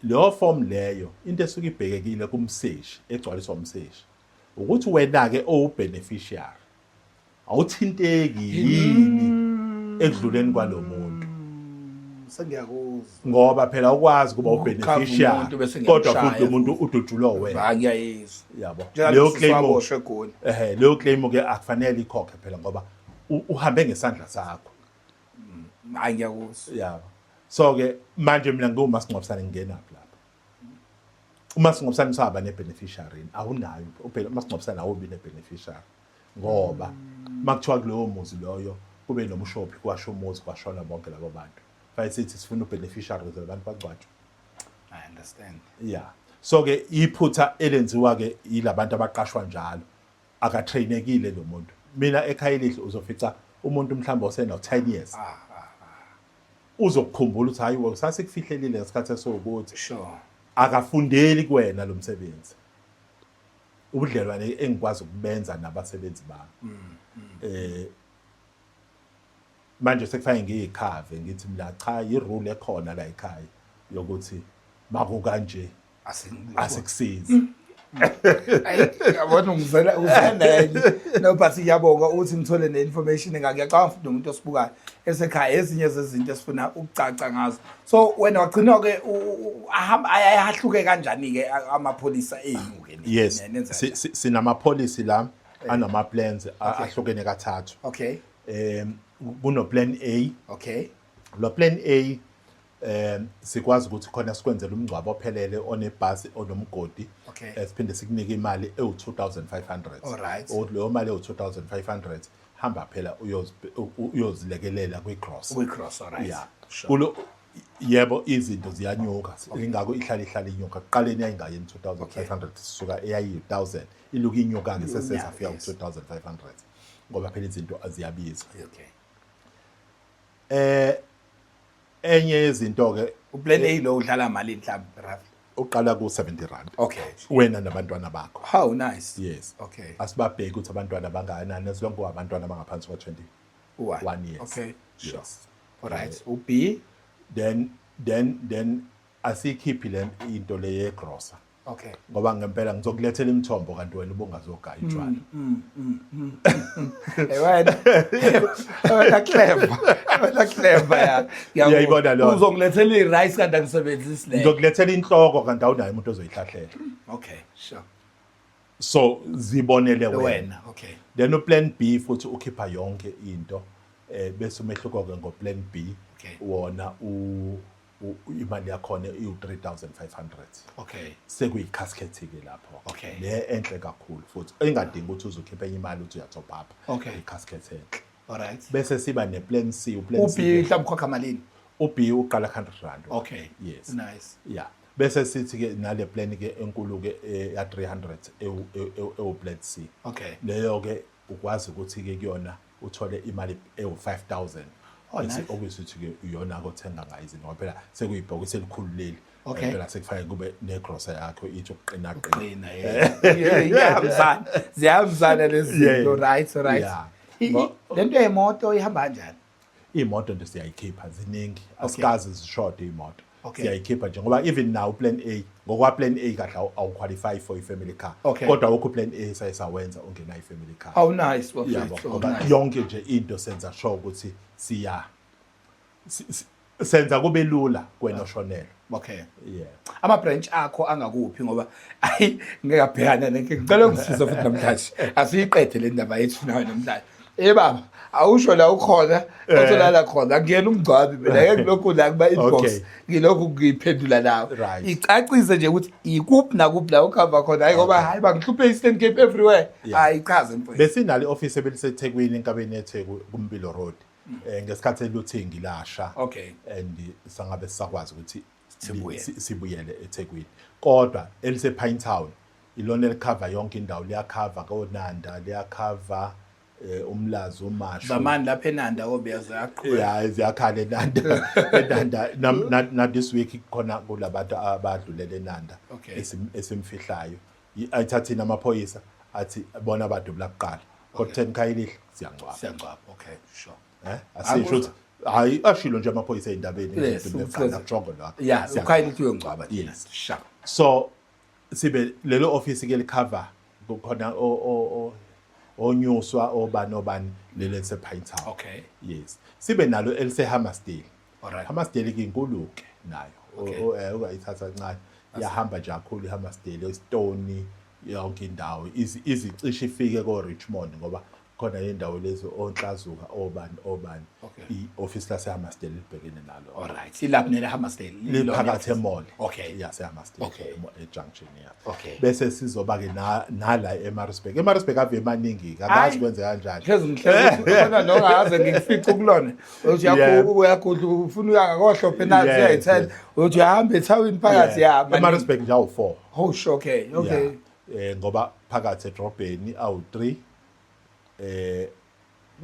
leyo form leyo into esuke ibhekekile kumseshi egcwaliswa umseshi ukuthi wena ke obeneficiary awuthinteki yini ekudluleni kwalomuntu Sengiyakuzwa. ngoba phela ukwazi kuba ubeneficiary kodwa futhi umuntu udutshulwa wena Ngiyayizwa. yabo Leyo claim oshwe goli. leyo claim ke akufanele ikhokhe phela ngoba uhambe ngesandla sakho Hayi ngiyakuzwa. yabo so ke manje mina ngumasingcwabisane ngingena lapha umasingcwabisane usaba ne-beneficiary awunayo phela umasingcwabisane awubi ne-beneficiary ngoba makuthiwa kuleyo muzi loyo kube nomshophi kwasho umuzi kwashona bonke labo bantu fayisithi sifuna u-beneficiary ukuze abantu bagcwatshwe I understand. yeah so ke iphutha elenziwa ke yilabantu abaqashwa njalo akatrainekile lo muntu mina ekhaya elihle uzofica umuntu mhlawumbe osena 10 years uzokukhumbula ukuthi hayi usasikufihlelile ngesikhathi esokuthi Sure. akafundeli kuwena lo msebenzi ubudlelwane engikwazi ukubenza nabasebenzi bami manje sekufanele ngiyikhave ngithi mina cha irule ekhona la ekhaya yokuthi makukanje asikusizi Yabona ungizela uzanele no but siyabonga ukuthi ngithole neinformation ngiyacabanga futhi nomuntu osibukayo esekhaya ezinye zezinto esifuna ukucaca ngazo so wena wagcina ke ahamba ayahluke kanjani ke amapholisa enu ke yes sinama policy la anama plans ahlukene kathathu okay kuno plan A okay lo plan A sikwazi ukuthi khona sikwenzele umngcwabo ophelele onebhasi onomgodi siphinde sikunike imali ewu2500 alright leyo mali ewu2500 hamba phela uyozilekelela kwi-cross alright yeah kulo yebo izinto ziyanyuka ingakho ihlala inyuka kuqaleni yayingayeni 2500 sisuka eyayi1000 iluku inyuka ke sesezafika ku2500 ngoba phela izinto aziyabiza okay enye izinto ke uplan A lo udlala imali mhlawumbe roughly uqala ku70 rand okay wena nabantwana bakho how nice yes okay asibabheke ukuthi abantwana bangakanani esilonke abantwana abangaphansi kwa21 years okay sure yes. alright B then asikhiphi le into le yegrocer okay ngoba ngempela ngizokulethela imithombo kanti wena ubungazogaya itshwala wena clever Ngiyayibona lo. uzongilethela irice kanti angisebenzisi le ngizokulethela inhloko kanti awunayo umuntu ozoyihlahlela okay sure so zibonele wena wena okay then uplan B futhi ukhipha yonke into bese umehluko ke ngoplan B Okay. wona imali yakhona iu-3,500 Okay. sekuyi-casket ke lapho Okay. le enhle kakhulu futhi engadingi ukuthi uzokhipha enye imali uthi uyatop up Okay. i-casket enhle All right. bese siba ne-plan C uplan Uphi mhlawumbe khokha malini? uB uqala 100 rand Okay. yes Nice. yeah bese sithi ke nale plan ke enkulu ke ya 300 plan C Okay. leyo ke ukwazi ukuthi ke kuyona uthole imali ewu-5,000 Oh, nice. okuyisithi ke uyona akothenga ngayo izinto ngoba phela sekuyibhokisi elikhulu leli Okay. phela sekufanele kube negrosa yakho ithi ukuqina Qina yeah. Ziyahambisana lezi zinto, right, right. Yeah. Lento yemoto ihamba kanjani? iy'moto nje siyayikhipha ziningi asikazi zishode iy'moto Okay. siyayikhipha nje ngoba even now plan A ngokwa-plan A kahle awuqualify for i-family car Okay. kodwa awukho plan A sayenza ungena i-family car Oh nice, yabo okay. ngoba yonke nje into senza sure ukuthi senza kube lula kwena oshonelwe Okay. yeah Ama branch akho angakuphi ngoba ayi ngeke abhekana nenke ngicela ungisiza futhi namhlanje. Asiyiqede le ndaba yethu nawe namhlanje. Baba, awusho la ukhona, otholala khona. Ngiyena umgcwabi mina ngeke ngilokhu la kuba inbox. Okay. Ngilokhu ngiphendula nawe. Right. Icacise nje ukuthi ikuphi nakuphi la ukhava khona. Hayi ngoba hayi bangihluphe Eastern Cape everywhere. Hayi ichaze mfowethu. besinale office ebeliseThekwini enkabeni yeTheku kuMbilo Road ngesikhathi eluthingi lasha Okay. and sangabe sisakwazi ukuthi Sibuye. sibuyele eThekwini kodwa elise Pine Town ilona elikhava yonke indawo liyakhava koNanda liyakhava umlazi uMashu Zamani lapha eNanda obeyazo yaqhubeka. yeah ziyakhala eNanda na this week khona kulabantu abadlulele eNanda Okay. esimfihlayo ayithathi namaphoyisa athi bona abantu blakuqala kodwa 10 khayilihle siyangcwaba Siyangcwaba. Okay, sure. asisho ukuthi hayi ashilo nje amaphoyisa endabeni Yes, ngibefana kujongo la Yeah, ukhayilithi uyongcwaba. Yes. Sure. so sibe lelo office ke licover kukhona onyuswa obani lele se Pine Town Okay. yes sibe nalo elise Hammersdale Alright. Hammersdale ke inkulu ke nayo Okay. ungayithatha kancane yahamba nje kakhulu iHammersdale eStone yonke indawo izicishe ifike ko Richmond ngoba khona indawo lezo onhlazuka obani Okay. i-office lase Hammersdale libhekene nalo Alright. Ilapha nele Hammersdale. liphakathi emall Okay. yase Hammersdale Okay. ejunction ya Okay. bese sizoba ke nala eMaritzburg ave maningi akazi kwenze kanjani Hlezi ngihlezi khona nongaze ngikufica kulona. Uthi uyakudla ufuna uyangakohlophe nathi Yes, uyayithela. Uthi uyahamba ethawini phakathi ya eMaritzburg nje awu4 Oh sure okay. Okay. ngoba phakathi edrobheni awu3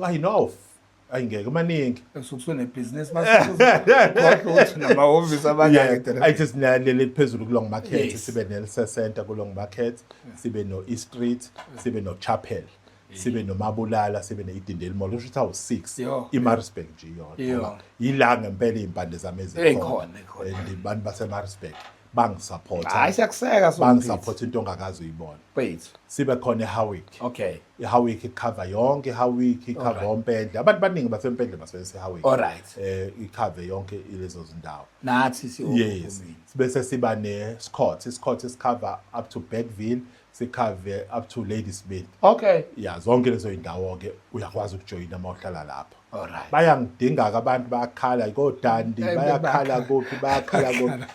ayino ayingeke maningi Usukusune business masikhona uthi nama office abangeke. ayithi sinaleli phezulu kulong market Yes. sibe nelse center kulong market sibe no East Street sibe no Chapel sibe noMabulala sibe neIdindeli Mall usho ukuthi awu6 Yo. iMaritzburg nje Yo. yona yila ngempela impande zami Ezikhona. and bantu baseMaritzburg bangisupporta Hayi siyakuseka so. bangisupporta into ongakazi uyibona Wait. sibe khona eHowick Okay. iHowick icover yonke iHowick icover ompendle abantu baningi basempendle basebenzisa iHowick Alright. icover yonke ilezo zindawo Nathi si yes bese siba ne-Scott isicover up to Bergville sikhave up to Ladysmith Okay. ya zonke lezo indawo ke uyakwazi ukujoyina uma uhlala lapho Alright. bayangidinga abantu bayakhala kodandi bayakhala kuphi bayakhala kuphi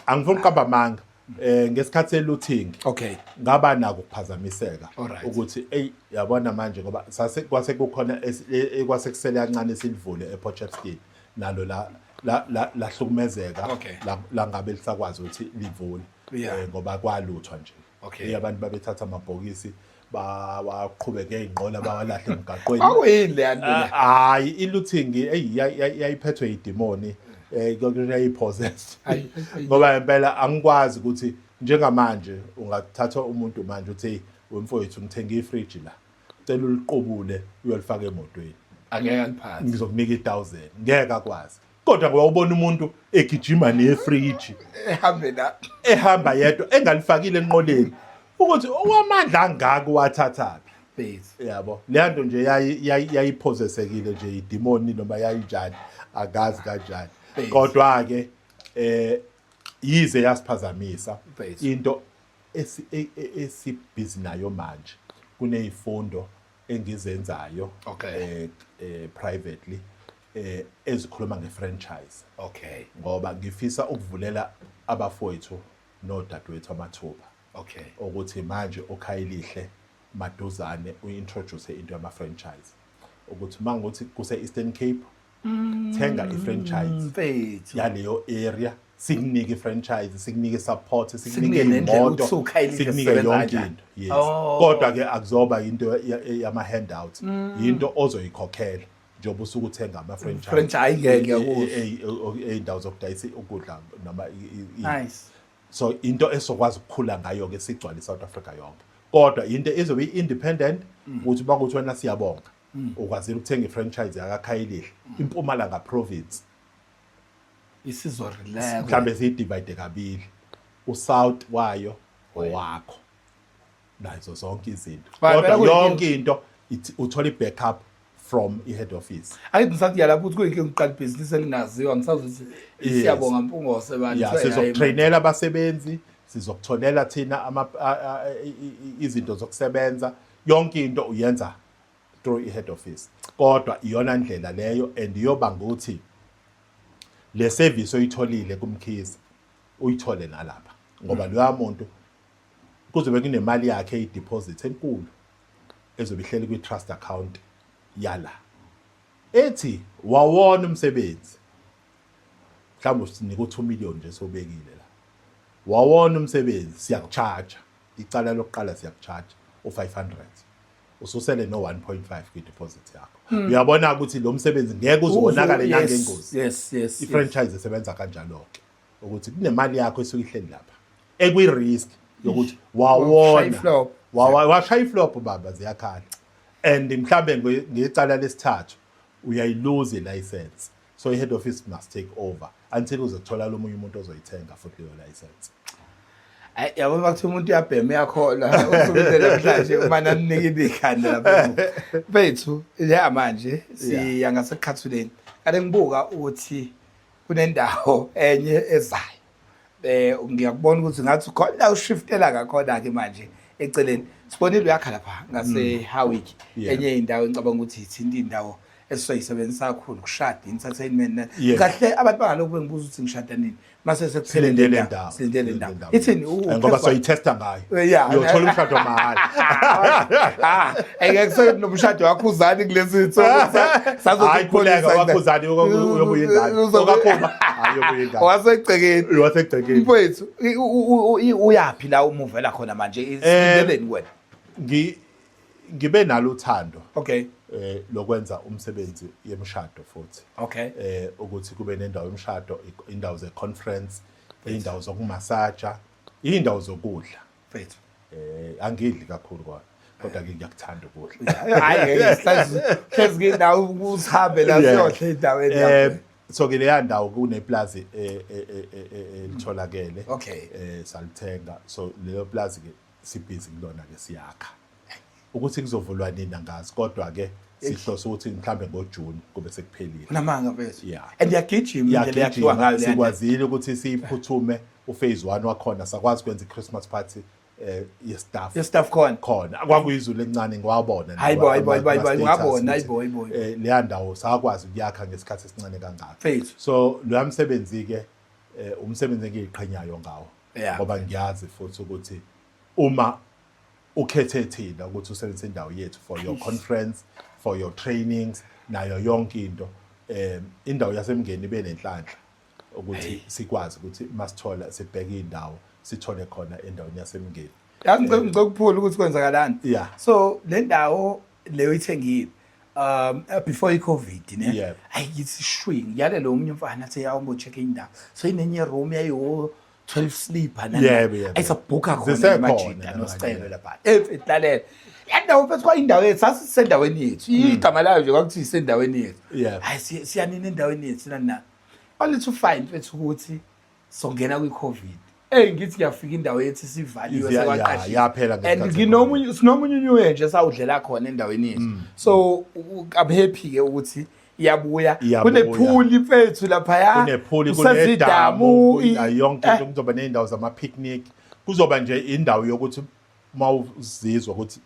angifuni ukuqamba amanga ngesikhathi selooting Okay. ngaba nako ukuphazamiseka Alright. ukuthi yabona manje ngoba kwase kukhona kwasekusele kancane silivule ePortchester nalo la hlukumezeka Okay. la ngabe lisakwazi ukuthi livule Yeah. ngoba kwaluthwa nje Okay. abantu babethatha amabhokisi baqhubeke ey'nqola bawalahle emgaqweni Awuyini le nto le? hayi ilooting yayiphethwe idemoni yayipossessed Ayi. ngoba impela angikwazi ukuthi njengamanje ungathatha umuntu manje uthi hey wemfowethu ngithenga ifridge la cela uliqobule uyolifaka emotweni Angeke aliphathi. ngizokunika 1,000 ngeke akwazi kodwa ngoba ubona umuntu egijima nefridge Ehambe la. ehamba yedwa engalifakile enqoleni ukuthi owamandla angaka wathathaphi Base. yabo leya nto nje yayipossessekile nje idemoni noma yayinjani akazi kanjani Base. kodwa ke yize yasiphazamisa Base. into esibhizi nayo manje kunezifundo engizenzayo Okay. privately ezikhuluma nge-franchise Okay. ngoba ngifisa ukuvulela abafowethu nodadewethu amathuba Okay. ukuthi manje uKhayelihle maduzane uintroduce into yama-franchise ukuthi mangukuthi kuse-Eastern Cape thenga i-franchise Mfethu. yaleyo area sikunike i-franchise sikunike support Sikunike sikunike nendlela imoto ukuthi uKhayelihle sikunike usebenza yonke kanjani. into yes Oh. kodwa ke akuzoba into yama-handout into ozoyikhokhela njengoba usuke uthenga ama-franchise Franchise ngeke yakuzo. ey'ndawo zokudayisa ukudla noma Nice. so into esokwazi ukukhula ngayo-ke sigcwale i-South Africa yonke kodwa into ezobe i-independent ukuthi bakuthi wena siyabonga ukwazile ukuthenga i-franchise yakaKhayelihle iMpumalanga province Isizwe relax. mhlambe siyidivide kabili uSouth wayo owakho nazo zonke izinto Phela kodwa kuyinkinga. yonke into uthola i-backup from i-head office Ayithi ngisathi lapho ukuthi kuyinkinga uqala ibhizinisi elinaziwa ngisazothi Yes. siyabonga Mpungose bantu. ya sizokutrainela abasebenzi sizokutholela thina izinto zokusebenza yonke into uyenza through i-head office kodwa iyona ndlela leyo and iyoba nguthi le service oyitholile kumkhize uyithole nalapha ngoba loya muntu kuzobe kunemali yakhe eyideposit enkulu ezobe ihleli kwi-trust account yala ethi wawona umsebenzi mhlawumbe sinika u2 million nje sobekile la wawona umsebenzi siyakucharge icala lokuqala siyakucharge u500 ususele no 1.5 kwi-deposit yakho uyabona ukuthi lo msebenzi ngeke uzonakale nangengozi Yes. i-franchise isebenza kanjalo ke ukuthi kunemali yakho esuke ihleli lapha ekwi-risk yokuthi wawona washaya iflop baba ziyakhala and mhlambe ngecala lesithathu uyayiluze i-license so i-head office must take over until uzothola lo munye umuntu ozoyithenga futhi leyo license Yabo bakuthi umuntu uyabhema yakhola usukuzela mhlanje umana anikile ikhanda lapho. Bethu la manje siya ngasekhathuleni. Kade ngibuka ukuthi kunendawo enye ezayo. Ngiyakubona ukuthi ngathi khona ushiftela ngakhona ke manje eceleni. Sibonile uyakha lapha ngase Howick enye indawo engicabanga ukuthi ithinta indawo esizoyisebenzisa kakhulu kushada entertainment. Kahle abantu bangaloku bengibuza ukuthi ngishada nini. Mase sekuphelele le ndawo. Silindele indawo. Ithini ngoba soyitesta ngayo uyothola umshado mahhala engeke nomshado wakho uzani kulezi insuku sazokukhuleka wakhuzani uyobuya ingane okaphuma ayobuya ingane wasegcekeni mfowethu uyapi la umuvela khona manje isindeleni wena ngibe nalo uthando okay lokwenza umsebenzi yemshado futhi okay ukuthi kube nendawo yemshado indawo ze-conference indawo zokumasaja indawo zokudla mfethu angidli kakhulu kodwa ngiyakuthanda ukudla hayi hlezi ngindawo usihambe la siyohle endaweni so ke leya ndawo kuneplazi litholakele okay salithenga so leyo plazi ke sibhizi kulona ke siyakha ukuthi kuzovulwa nini angazi kodwa ke sihlose ukuthi mhlambe ngoJune kube sekuphelile namanga mfethu yeah and yagijima indlela yakhiwa ngayo le sikwazile ukuthi siphuthume uphase 1 wakhona sakwazi kwenza iChristmas party yestaff khona kwakuyizulu encane ngiwabona hayibo ngabona hayibo leya ndawo sakwazi ukuyakha ngesikhathi esincane kangaka mfethu so lo msebenzi ke umsebenzi engiyiqhenyayo ngawo Yeah. ngoba ngiyazi futhi ukuthi uma ukhethe thina ukuthi usebenzise indawo yethu for your conference for your trainings nayo yonke into indawo yasemngeni ibe nenhlanhla ukuthi sikwazi ukuthi masithola sibheke indawo sithole khona endaweni yasemngeni ngicela ukuphula ukuthi kwenzakalani Yeah. so le ndawo leyo ithengile before iCovid ne Yeah. ayithi shwing yale lo munye mfana athi yawo check indawo so inenye room yayo 12 sleeper Yebo. ayisabhuka khona Zisekhona emajida namanje. nosicelo lapha efitlalela yandawo mfethu kwa indawo yethu sasisendaweni yethu igama layo nje kwakuthi isendaweni yethu Yeah. hayi siyanini endaweni yethu na only to find mfethu ukuthi songena kwiCovid ngithi ngiyafika indawo yethu sivaliwe sekwaqashisa yaphela and sinomunye unywe nje sawudlela khona endaweni yethu so I'm happy ke ukuthi iyabuya kunephuli mfethu lapha kunephuli kunedamu yonke into kuzoba nezindawo zama picnic kuzoba nje indawo yokuthi mawuzizwa ukuthi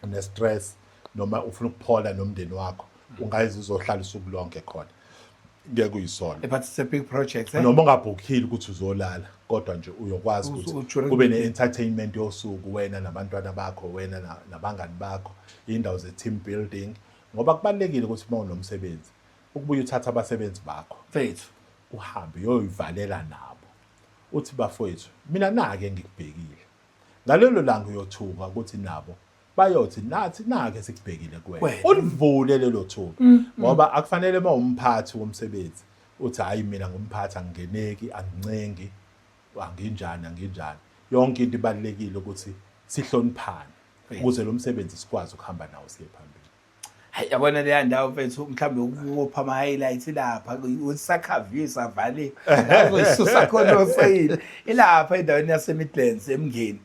une stress noma ufuna ukuphola nomndeni wakho ungayiza uzohlala usuku lonke khona ngeke uyisona but it's a big project noma ungabhukhile ukuthi uzolala kodwa nje uyokwazi ukuthi kube ne-entertainment yosuku wena nabantwana bakho wena nabangani bakho indawo ze-team building ngoba kubalulekile ukuthi uma unomsebenzi ukubuya uthatha abasebenzi bakho mfethu uhambe uyoyivalela nabo uthi bafowethu mina nake ngikubhekile ngalelo langa uyothuka ukuthi nabo bayothi nathi nake sikubhekile kuwena ulivule lelo thuba ngoba akufanele uma umphathi womsebenzi uthi hayi mina ngumphathi angingeneki angincengi anginjani yonke into ibalekile ukuthi sihloniphane ukuze lo msebenzi sikwazi ukuhamba nawo siye phambili. Hayi yabona le ndawo mfethu mhlambe ukupha ama highlights lapha usakhavisa vale uzoyisusa khona osayile ilapha endaweni yase Midlands emngeni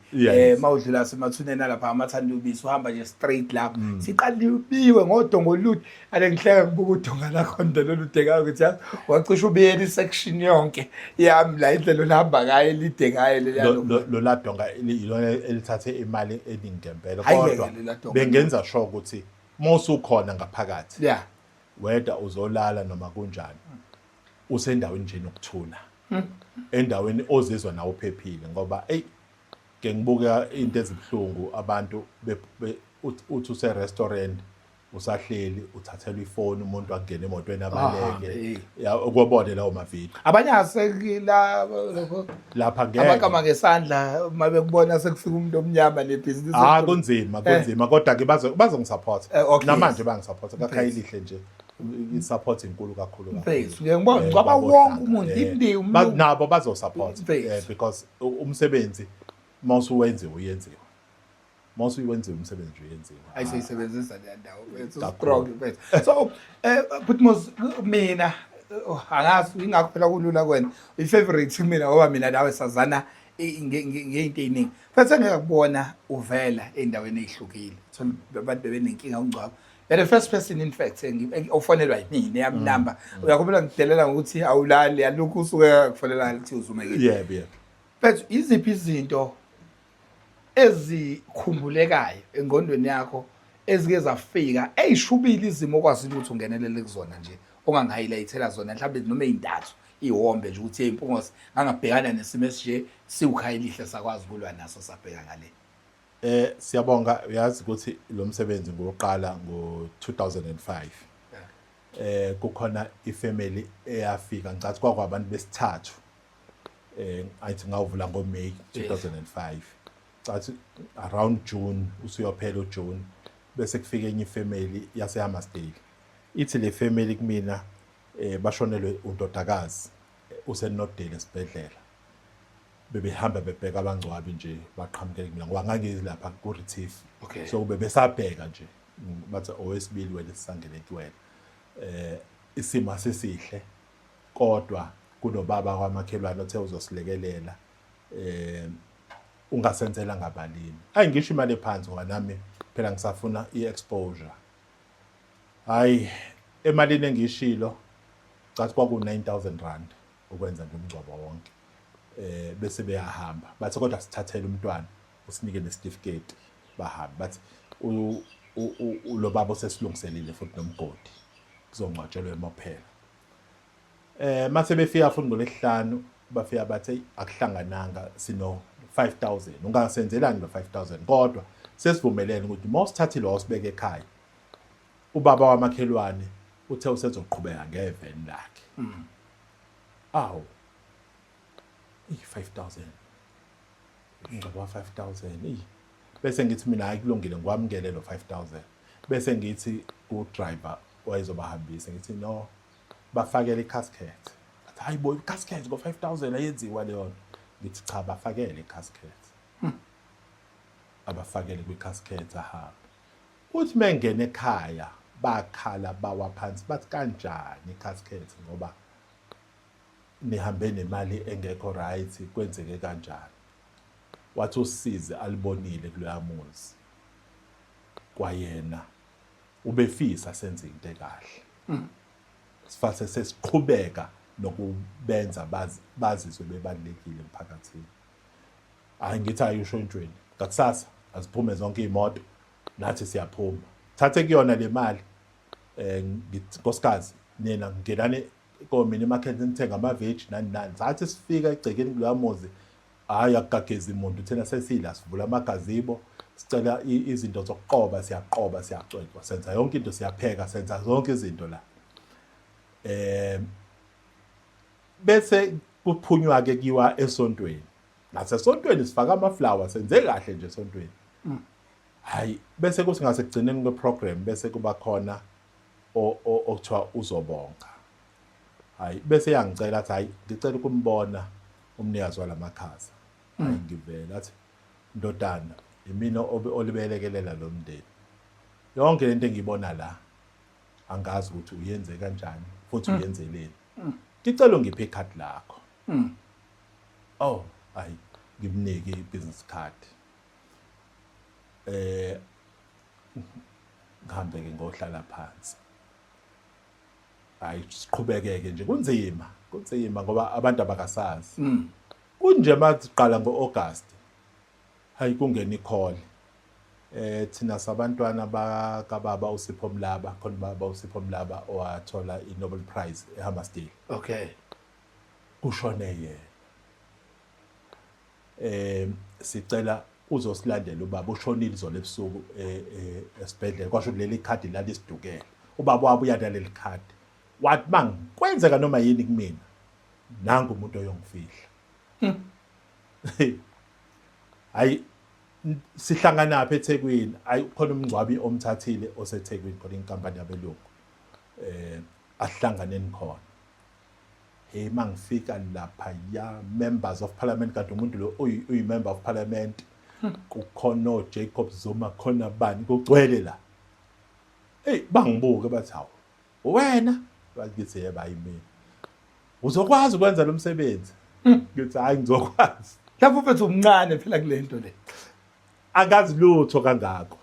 mawudlula semathuneni lapha amathandubisi uhamba nje straight lapha siqalibiwe ngodongo olude ade ngihleka ngibuka udonga lakho ndoludekayo ukuthi wacisha ubiyela isection yonke yami la indlela olahamba ngayo elide ngayo lo ladonga ilona elithathe imali eningi ngempela kodwa bengenza sure ukuthi mosukhona ngaphakathi weda uzolala noma kunjani usendaweni nje nokuthula endaweni ozizwa nawe uphephile ngoba ke ngibuka into ezibhlungu abantu uthi use restaurant usahleli uthathelwa ifoni umuntu angena emotweni abaleke ukubone lawo mavideo abanye asekila lapha ngeke abakama ngesandla mabe kubona sekufika umuntu omnyama nebusiness kunzima kodwa ke bazongisupport namanje bangisupport akakhayilihle nje isupport inkulu kakhulu mfethu ngiyabona ngoba wonke umuntu indimi nabo bazosupport because umsebenzi mawusuwenze uyenziwe mawusuwenziwe umsebenzi uyenziwe ayisebenzisa le ndawo mfethu strong mfethu so but mina angazi ingakho phela kulula kwena i-favorite mina ngoba mina nawe sazana ngeinto eziningi futhi ngiyakubona uvela endaweni ezihlukile so abantu bebenenkinga ungcwabo the first person in fact ofonelwa yini yami number uyakubona ngidelela ngokuthi awulali alukho usuke kufonela ukuthi uzumeke yebo but iziphi izinto ezikhumbulekayo engqondweni yakho ezike zafika eyishubili izimo okwazi ukuthi ungenelele kuzona nje ongangihighlightela zona mhlawumbe noma ezintathu ihombe nje ukuthi impungosi angabhekana nesimo esije siukhayilihle sakwazi ukulwa naso sabheka ngale siyabonga uyazi ukuthi lo msebenzi ngoqala ngo2005 kukhona ifamily eyafika ngicathi kwabantu besithathu ayithi ngawuvula ngoMay 2005 cathi around June usuyophela uJune bese kufika enye ifamily yase Hammersdale ithi le family kumina bashonelwe undodakazi usenodele esibhedlela bebehamba bebheka abangcwabi nje baqhamukele mina ngoba ngangizilapha ku Retief so bebesabheka nje bathi owesibili wena sisangeleki wena isimo asesihle kodwa kunobaba kwamakhelwane othe uzosilekelela ungasenzela ngabalini ayingisho imali ephansi ngoba nami phela ngisafuna iexposure hayi emalini engishilo cathi kwaku 9000 rand ukwenza nje umngcwabo wonke bese beyahamba bathi kodwa sithathele umntwana usinike necertificate bahamba bathi lo baba osesilungiselile futhi nomgodi kuzongcwatshelwe emophela mase befika futhi ngolesihlanu bafika bathi akuhlangananga sino 5000 ungasenzelani lo 5000 kodwa sesivumelene ukuthi mawusithathi lo sibeke ekhaya ubaba wamakhelwane uthe usezoqhubeka ngeveni lakhe awu 5000 ngicaba 5000 bese ngithi mina ayikulungile ngiwamukele lo 5000 bese ngithi udriver wayezobahambisa ngithi no bafakele icasket athi hayi boy icasket ngo 5000 ayenziwa leyo ngithi cha bafakele icasket abafakele kwicasket ahamba uthi mengene ekhaya bakhala bawa phansi bathi kanjani icasket ngoba nihambe nemali engekho right kwenzeke kanjani wathi usize alibonile kuloya muzi kwayena ubefisa senze into ekahle sifase sesiqhubeka nokubenza bazizwe bebalekile emphakathini hayi ngithi ayisho intweni ngakusasa aziphume zonke imoto nathi siyaphuma thathe kuyona le mali ngithi nkosikazi nina ngenane komini market nithenga ama-veg nani sathi sifika egcekeni kula muzi hayi akugagezi imuntu thina sesila sivula amagazibo sicela izinto zokuqoba siyaqoba siyacwecwa senza yonke into siyapheka senza zonke izinto la bese kuphunywa ke kiwa esontweni nasesontweni sifaka amaflower senze kahle nje esontweni hayi bese kuthi ngase kugcineni kweprogram bese kuba khona okuthiwa uzobonga hayi bese yangicela athi hayi ngicela ukumbona umnikazi walamakhaza hayi ngivela athi ndodana imina olibelekelela lo mndeni yonke lento engiyibona la angazi ukuthi uyenze kanjani futhi uyenzeleni ngicela ungiphe ikhadi lakho oh hayi ngimnike ibusiness card ngihambe ke ngohlala phansi hayi siqhubekeke nje kunzima ngoba abantu abakasazi kunje masiqala ngoAugust hayi kungena icall thina sabantwana bakababa uSipho Mlaba khona baba uSipho Mlaba owathola iNobel Prize eHammersdale okay kushone sicela uzosilandela ubaba ushonile izolo ebusuku esibhedlela kwasho kuleli khadi la lisidukele ubaba wabo uyadala khadi wathi mangikwenzeka noma yini kumina nangu umuntu oyongifihla hayi sihlangana apha eThekwini hayi khona umngcwabi omthathile oseThekwini khona inkampani yabelungu ahlanganeni khona hey mangifika lapha ya members of parliament kanti umuntu lo uyi member of parliament kukhona Jacob Zuma khona bani kugcwele la hey bangibuke bathi hawo wena bakithi yeba yimi uzokwazi ukwenza lo msebenzi ngithi hayi ngizokwazi lapho mfethu umncane phela kulento le akazi lutho kangako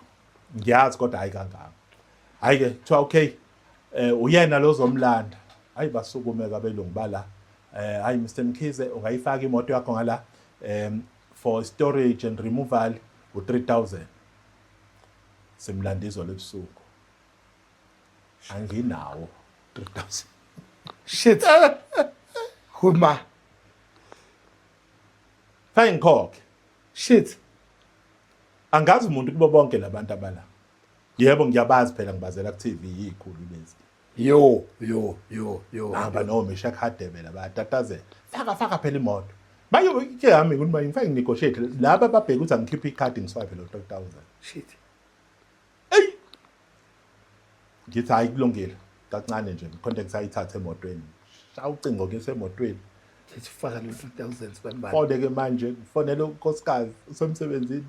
ngiyazi kodwa hayi kangako hayi ke kuthiwa okay uyena lo zomlanda hayi basukume kabelungu bala hayi Mr Mkhize ungayifaka imoto yakho ngala for storage and removal u3000 simlandizo lebusuku anginawo 3000 shit huma fine cock shit angazi umuntu kubo bonke labantu abala yebo ngiyabazi phela ngibazela ku TV izikhulu lezi yo hamba noma eshakhadebela bayatatazela faka phela imoto bayo ke hami ukuthi bayingifake negotiate laba babheka ukuthi angikhiphe ikhadi ngiswape lo 3000 shit hey ngithi hayi kulungile kancane nje contact sayithatha emotweni shawucingo ke semotweni sifaka lo 3000 sibanibani fode ke manje fonela unkosikazi usemsebenzini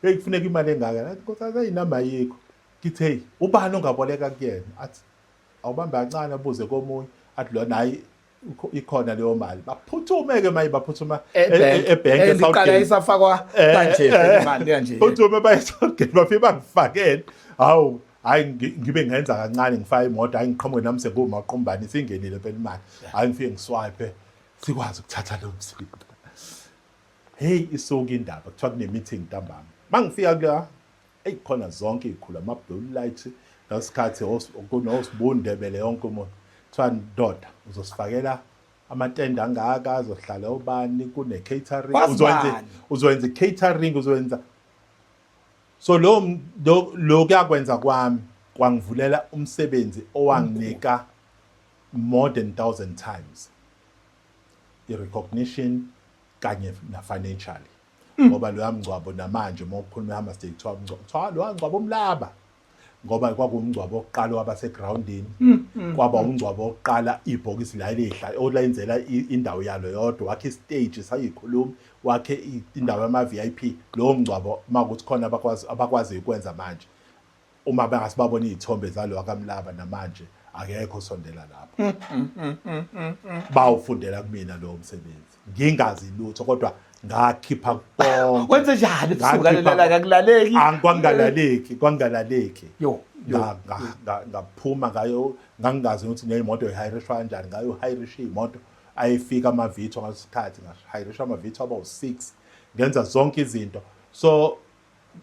hey kufuneka imali engaka nkosikazi ayinamba yikho ngithi hey ubani ongaboleka kuyena athi awubamba kancane abuze komunye athi lona hayi ikhona leyo mali baphuthumeke maye baphuthuma ebhenki eSouthgate isafakwa kanje imali kanje phuthume bayeSouthgate bafike bangifakele hawu hayi ngibe ngenza kancane ngifaka imoto hayi ngiqhamuke nami sengumaqombani singenile phela imali hayi ngifike ngiswipe sikwazi ukuthatha lo msebenzi hey isuka indaba kuthiwa kune meeting ntambama mangifika kula eyikhona zonke izikhulu ama blue light lasikhathi kunosibundebele yonke umuntu kuthiwa ndoda uzosifakela amatende angaka azohlala ubani kune catering uzowenza catering uzowenza so lo kuyakwenza kwami kwangivulela umsebenzi owanginika more than 1000 times i-recognition kanye na financially ngoba lo yamngcwabo namanje uma ukhuluma eHammersdale kuthiwa lo yamngcwabo umlaba ngoba kwakumngcwabo oqala wabasegroundini kwaba umngcwabo oqala ibhokisi la elihla olayenzela indawo yalo yodwa wakhe istage sayikhuluma wakhe indawo yama VIP lo mngcwabo makuthi khona abakwazi ukwenza manje uma bangasibabona izithombe zalo akamlaba namanje akekho sondela lapho bawufundela kumina lo msebenzi ngingazi lutho kodwa ngakhipha konke wenze njani kusukalela akakulaleki kwangalaleki ngaphuma ngayo ngangazi ukuthi nemoto ihirishwa kanjani ngayo hirisha imoto ayifika amavitho ngasikhathi ngahirisha amavitho aba u6 ngenza zonke izinto so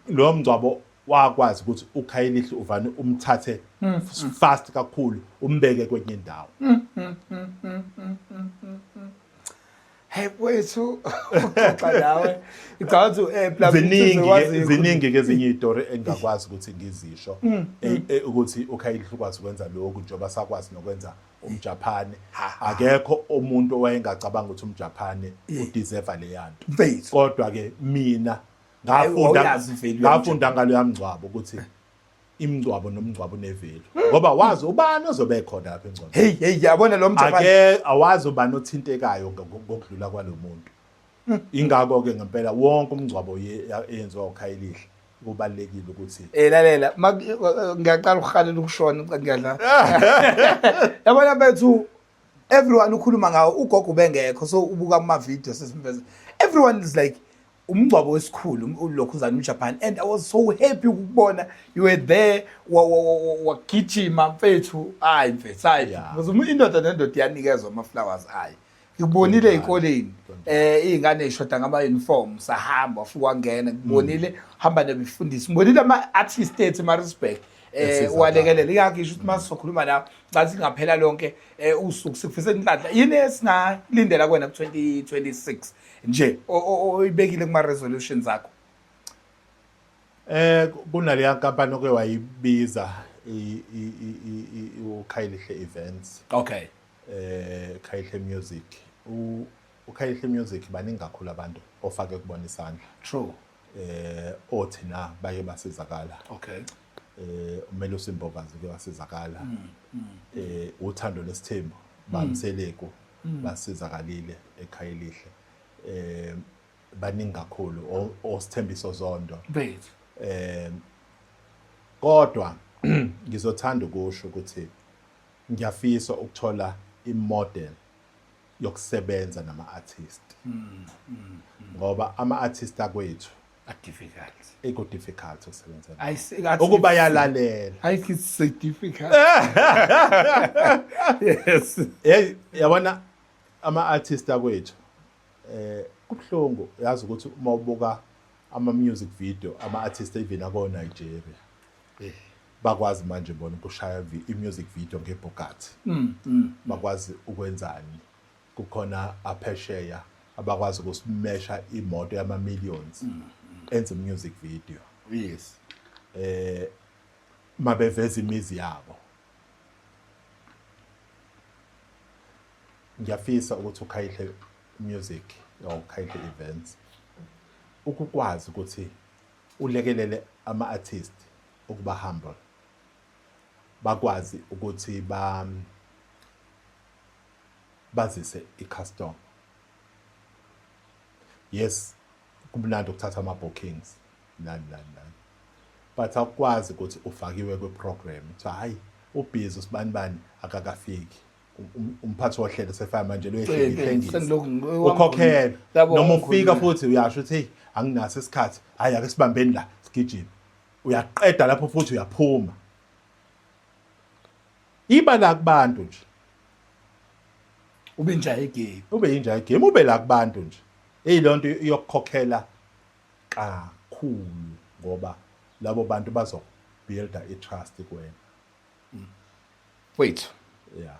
lo mngcwabo wakwazi ukuthi uKhayelihle uvane umthathe fast kakhulu umbeke kwenye indawo. Hey wethu uxoxa nawe icabanga ziningi ke ezinye izitori engakwazi ukuthi ngizisho ukuthi uKhayelihle ukwazi ukwenza lokho njengoba sakwazi nokwenza umJapan akekho umuntu owayengacabanga ukuthi umJapan udeserve le yanto kodwa ke mina ngafunda ngalo yamngcwabo ukuthi imingcwabo nomngcwabo unevelo ngoba wazi ubani ozobe khona lapha engcwabo hey yabona lo mJapan ake awazi ubani othintekayo ngokudlula kwalomuntu ingakho ke ngempela wonke umngcwabo eyenziwa uKhayelihle kubalekile ukuthi lalela ngiyaqala ukuhalela ukushona ngiyadla yabona bethu everyone ukhuluma ngawo ugogo bengekho so ubuka ama video sesimveza everyone is like umngcwabo wesikhulu ulokhuzana uJapan and I was so happy ukubona you were there wagijima mfethu hayi mfethu hayi ngoba indoda nendoda yanikezwa ama flowers hayi ngibonile ezikoleni izingane ezishoda ngama uniform sahamba wafuka ngena ngibonile hamba nebifundisi ngibonile ama artists ethu Maritzburg walekelela iyagisho ukuthi masizokhuluma nawe ngathi ngaphela lonke usuku sikufise inhlanhla yini esingalindela kwena ku2026 nje oyibekile kuma resolutions zakho kunale kampani oke wayibiza uKhayelihle events okay Khayelihle music uKhayelihle music baningi kakhulu abantu ofake kubona isandla true othina baye basizakala okay uMelusi Mbokazi ke wasizakala uthando lesithembu bamseleko basizakalile eKhayelihle baningi kakhulu osithembiso zondo bet kodwa ngizothanda ukusho ukuthi ngiyafisa ukuthola imodel yokusebenza nama artist ngoba ama artist akwethu difficult ukusebenza ukuba yalalela it's so difficult yes yabona ama artist akwethu kubhlungu yazi ukuthi uma ubuka ama music video ama artist even ako Nigeria bakwazi manje bona ukushaya i-music video ngeBugatti bakwazi ukwenzani kukhona aphesheya abakwazi ukusimesha imoto yama millions enze music video yes mabeveza imizi yabo ngiyafisa ukuthi uKhayelihle music or uKhayelihle events ukukwazi ukuthi ulekelele ama artist ukuba humble bakwazi ukuthi bazise i-custom yes kumnandi ukuthatha ama bookings nani but akwazi ukuthi ufakiwe kweprogram so hayi ubhizi usibani akakafiki umphathi wohlelo sefaya manje loyehlengisa ukhokhela noma ufika futhi uyasho ukuthi hey anginaso isikhathi hayi ake sibambeni la sigijima uyaqeda lapho futhi uyaphuma iba la kubantu nje ube nje igame ube inja igame ube la kubantu nje lonto iyokukhokhela kakhulu ngoba labo bantu bazo builda itrust kuwena wait yeah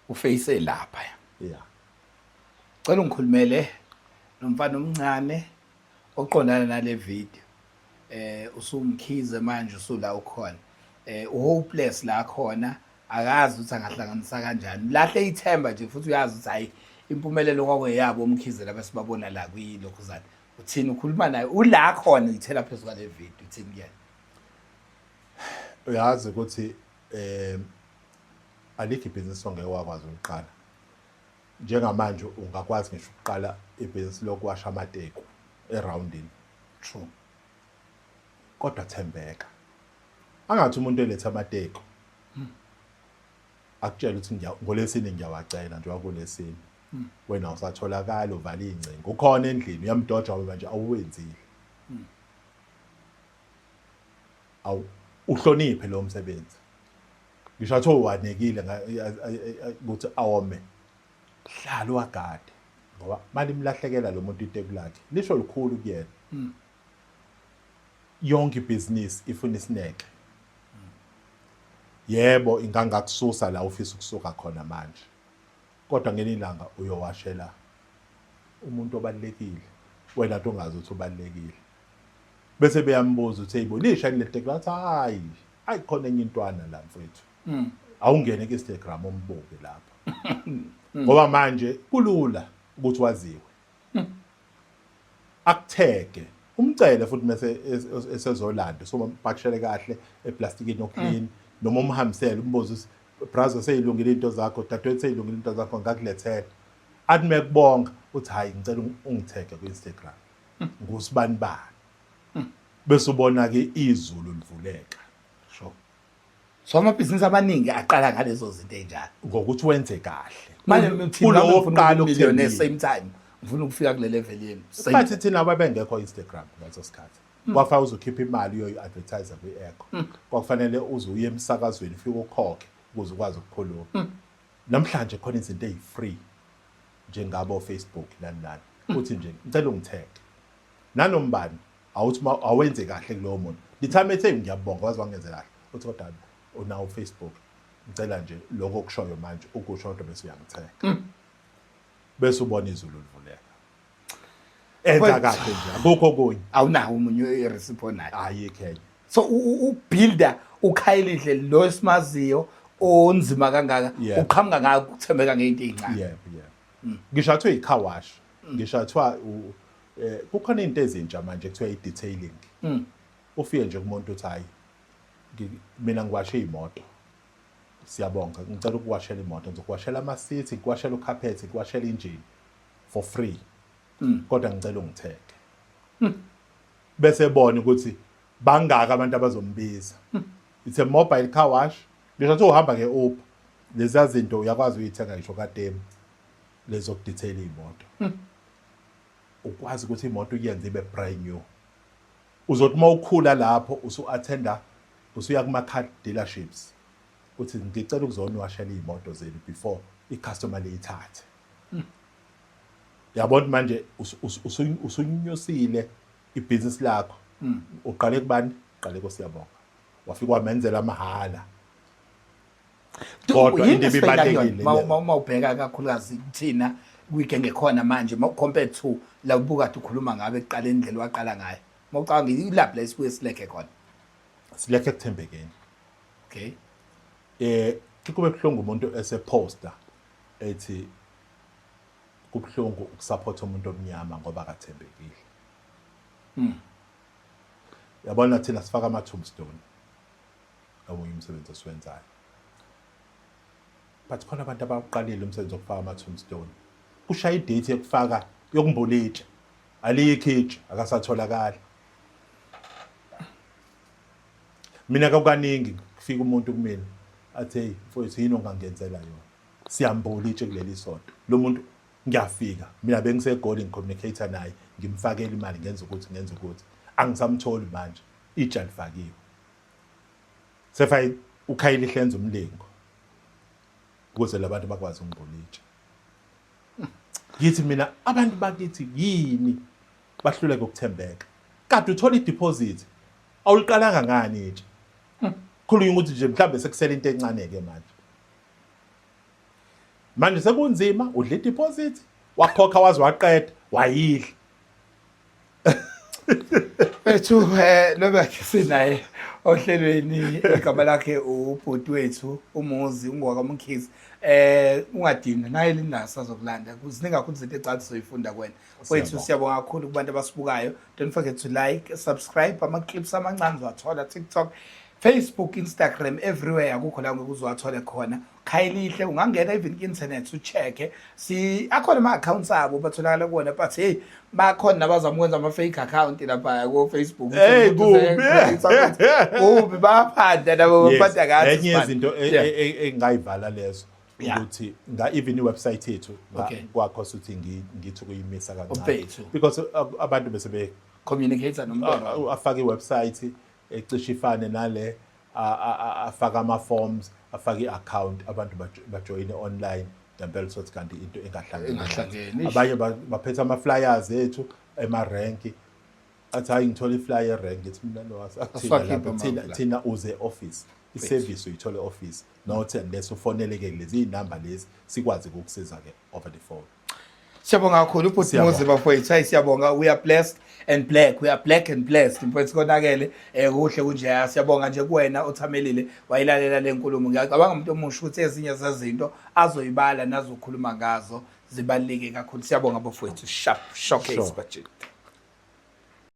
uface lapha yeah cela ungikhulumele nomfana omncane oqondana nale video usumkhize manje usula ukhona uhopeless la khona akazi ukuthi angahlanganisa kanjani lahle ithemba nje futhi uyazi ukuthi hayi impumelelo kwakweyabo umkhize labasibabona la kuyilokhuzana uthini ukhuluma naye ula khona ithela phezulu kwale video uthini kuyena uyazi ukuthi alikho ibhizinisi ongeke wakwazi ukuqala njengamanje ungakwazi ngisho ukuqala ibhizinisi lokuwasha amateku eroundini true kodwa thembeka angathi umuntu eletha amateku akutshela ukuthi ngolesini ngiyawacela nje wakulesini wena usatholakala uvala ingcingo ukhona endlini uyamdoja manje awuwenzile awu uhloniphe lo msebenzi ngisho athi owanekile ukuthi awome hlala wagade ngoba mali imlahlekela lo muntu iteku lakhe lisho likhulu kuyena yonke ibhizinisi ifuna isineke. Yebo ingangakususa la ufisa ukusuka khona manje. Kodwa ngelinye ilanga uyowashela umuntu obalekile. Wena tongazi ukuthi ubalekile. Bese beyambuza ukuthi hey bonisha le declare hayi ayikhona enye intwana la mfethu. Awungene ku Instagram umbuke lapha. Ngoba manje kulula ukuthi waziwe. Akutheke umcele futhi mase esezolanda so bakshele kahle eplastikini oclean noma umhambisele umbuzo ukuthi brother seyilungile into zakho dadewethu seyilungile into zakho ngakulethela athi mekubonga uthi hayi ngicela ungitheke ku Instagram ngusibani bani bese ubona ke izulu livuleka sho so amabhizinisi amaningi aqala ngalezo zinto enjalo ngokuthi wenze kahle manje thina ufuna umillionaire same time ngifuna ukufika kule level yenu bathi thina ababengekho Instagram ngaso sikhathi kwafa uzokhipha imali yoyi-advertiser kwi-echo kwakufanele uze uye emsakazweni ufike ukhokhe ukuze ukwazi ukukhuluma namhlanje khona izinto eyi-free njengabo Facebook nani uthi nje ngicela ungitheke nanombani awuthi awenze kahle kulowo muntu ngithame ethe ngiyabonga wazi wangenze kahle uthi kodwa unawo Facebook ngicela nje lokho okushoyo manje ukusho kodwa bese uyangitheka bese ubona izulu livuleka enza kahle nje akukho kunye awunawo umunye irecipe onayo ayikho so ubuilder ukhayilihle lo simaziyo onzima kangaka uqhamuka ngako ukuthembeka ngeinto ezincane yebo ngisho athi icar wash ngisho athiwa kukhona into ezintsha manje kuthiwa i-detailing ufike nje kumuntu uthi hayi mina ngiwashe imoto siyabonga ngicela ukuwashela imoto ngizokuwashela ama-seat ngikuwashela ucarpet ngikuwashela engine for free kodwa ngicela ungitheke bese bona ukuthi bangaka abantu abazombiza it's a mobile car wash ngisho athi uhamba nge-Uber lezi zinto uyakwazi uyithenga ngisho kadem lezo kudetail imoto ukwazi ukuthi imoto uyenze ibe brand new uzothi mawukhula lapho usu-attenda usuya kuma-car dealerships uthi ngicela ukuzoniwashela iy'moto zenu before i-customer leyithathe yabona manje usunyusile ibhizinisi lakho uqale kubani uqale koSiyabonga wafika wamenzela amahala kodwa into ebibalekile uma ubheka kakhulukazi thina weekend ekhona manje compared to la ubukade ukhuluma ngabe ekuqala indlela waqala ngayo mawucanga ilapha la isibuye sileke khona sileke ekuthembekeni okay kube buhlungu umuntu eseposter ethi kubhlungu ukusupport umuntu omnyama ngoba akathembekile yabona thina sifaka ama-tombstone omunye umsebenzi osiwenzayo but khona abantu abaqalile umsebenzi wokufaka ama-tombstone kushaya idate yokufaka yokumbulitsha aliyikhitsha akasatholakali mina kakukaningi kufika umuntu kumina athi hey mfowethu yini ongangenzela yona siyambulitshe kuleli sonto lo muntu ngiyafika mina bengisegoli ngicommunicator naye ngimfakela imali ngenza ukuthi angisamtholi manje itsha lifakiwe sefay ukhayile ihlenza umlingo ukuze labantu bakwazi ungibulitsha ngithi mina abantu bakithi yini bahluleka ukuthembeka kade uthola i-deposit awuliqalanga ngani itsha khulunywa ukuthi nje mhlambe sekusela into encane ke manje sekunzima udla i-deposit wakhokha wazi waqeda wayidla Bethu lobakhe sinaye ohlelweni igama lakhe ubhuti wethu umuzi ungwakaMkhize ungadinga naye linasa zokulanda kuzininga kakhulu izinto ecathi soyifunda kwena wethu siyabonga kakhulu kubantu abasibukayo don't forget to like subscribe ama clips amancane uzathola TikTok Facebook Instagram everywhere akukho la ngokuzwathola khona khayilihle ungangena even ku-internet ucheck akhona ama-accounts abo batholakala kuwona but hey bakhona nabazama ukwenza ama-fake account lapha ko-Facebook kubi bayaphanda nabo baphatha kahle enye yezinto engayivala lezo ukuthi even iwebsite yethu kwakho suthi ngithi ukuyimisa kancane because abantu bese communicator nomntwana afaka iwebsite ecishe ifane nale afaka ama-forms afaka i-account abantu bajoyine online ngempela sothi kanti into engahlangeni abanye baphethe ama-flyers ethu ema-rank athi hayi ngithola iflyer rank ngithi mina no Asiwakhiphe thina uze office iservice uyithola office nothi unless ufoneleke lezi inamba lezi sikwazi ukukusiza ke over the phone. Siyabonga kakhulu uPhuthi Muzi bafowethu. Hayi siyabonga, we are blessed and black. We are black and blessed. Mfowethu konakele kuhle kunje. Siyabonga nje kuwena othamelile wayilalela lenkulumo. Ngiyacabanga umuntu omusha ukuthi ezinye zezinto azoyibala nazokhuluma ngazo zibalike kakhulu. Siyabonga bafowethu. Sharp showcase budget.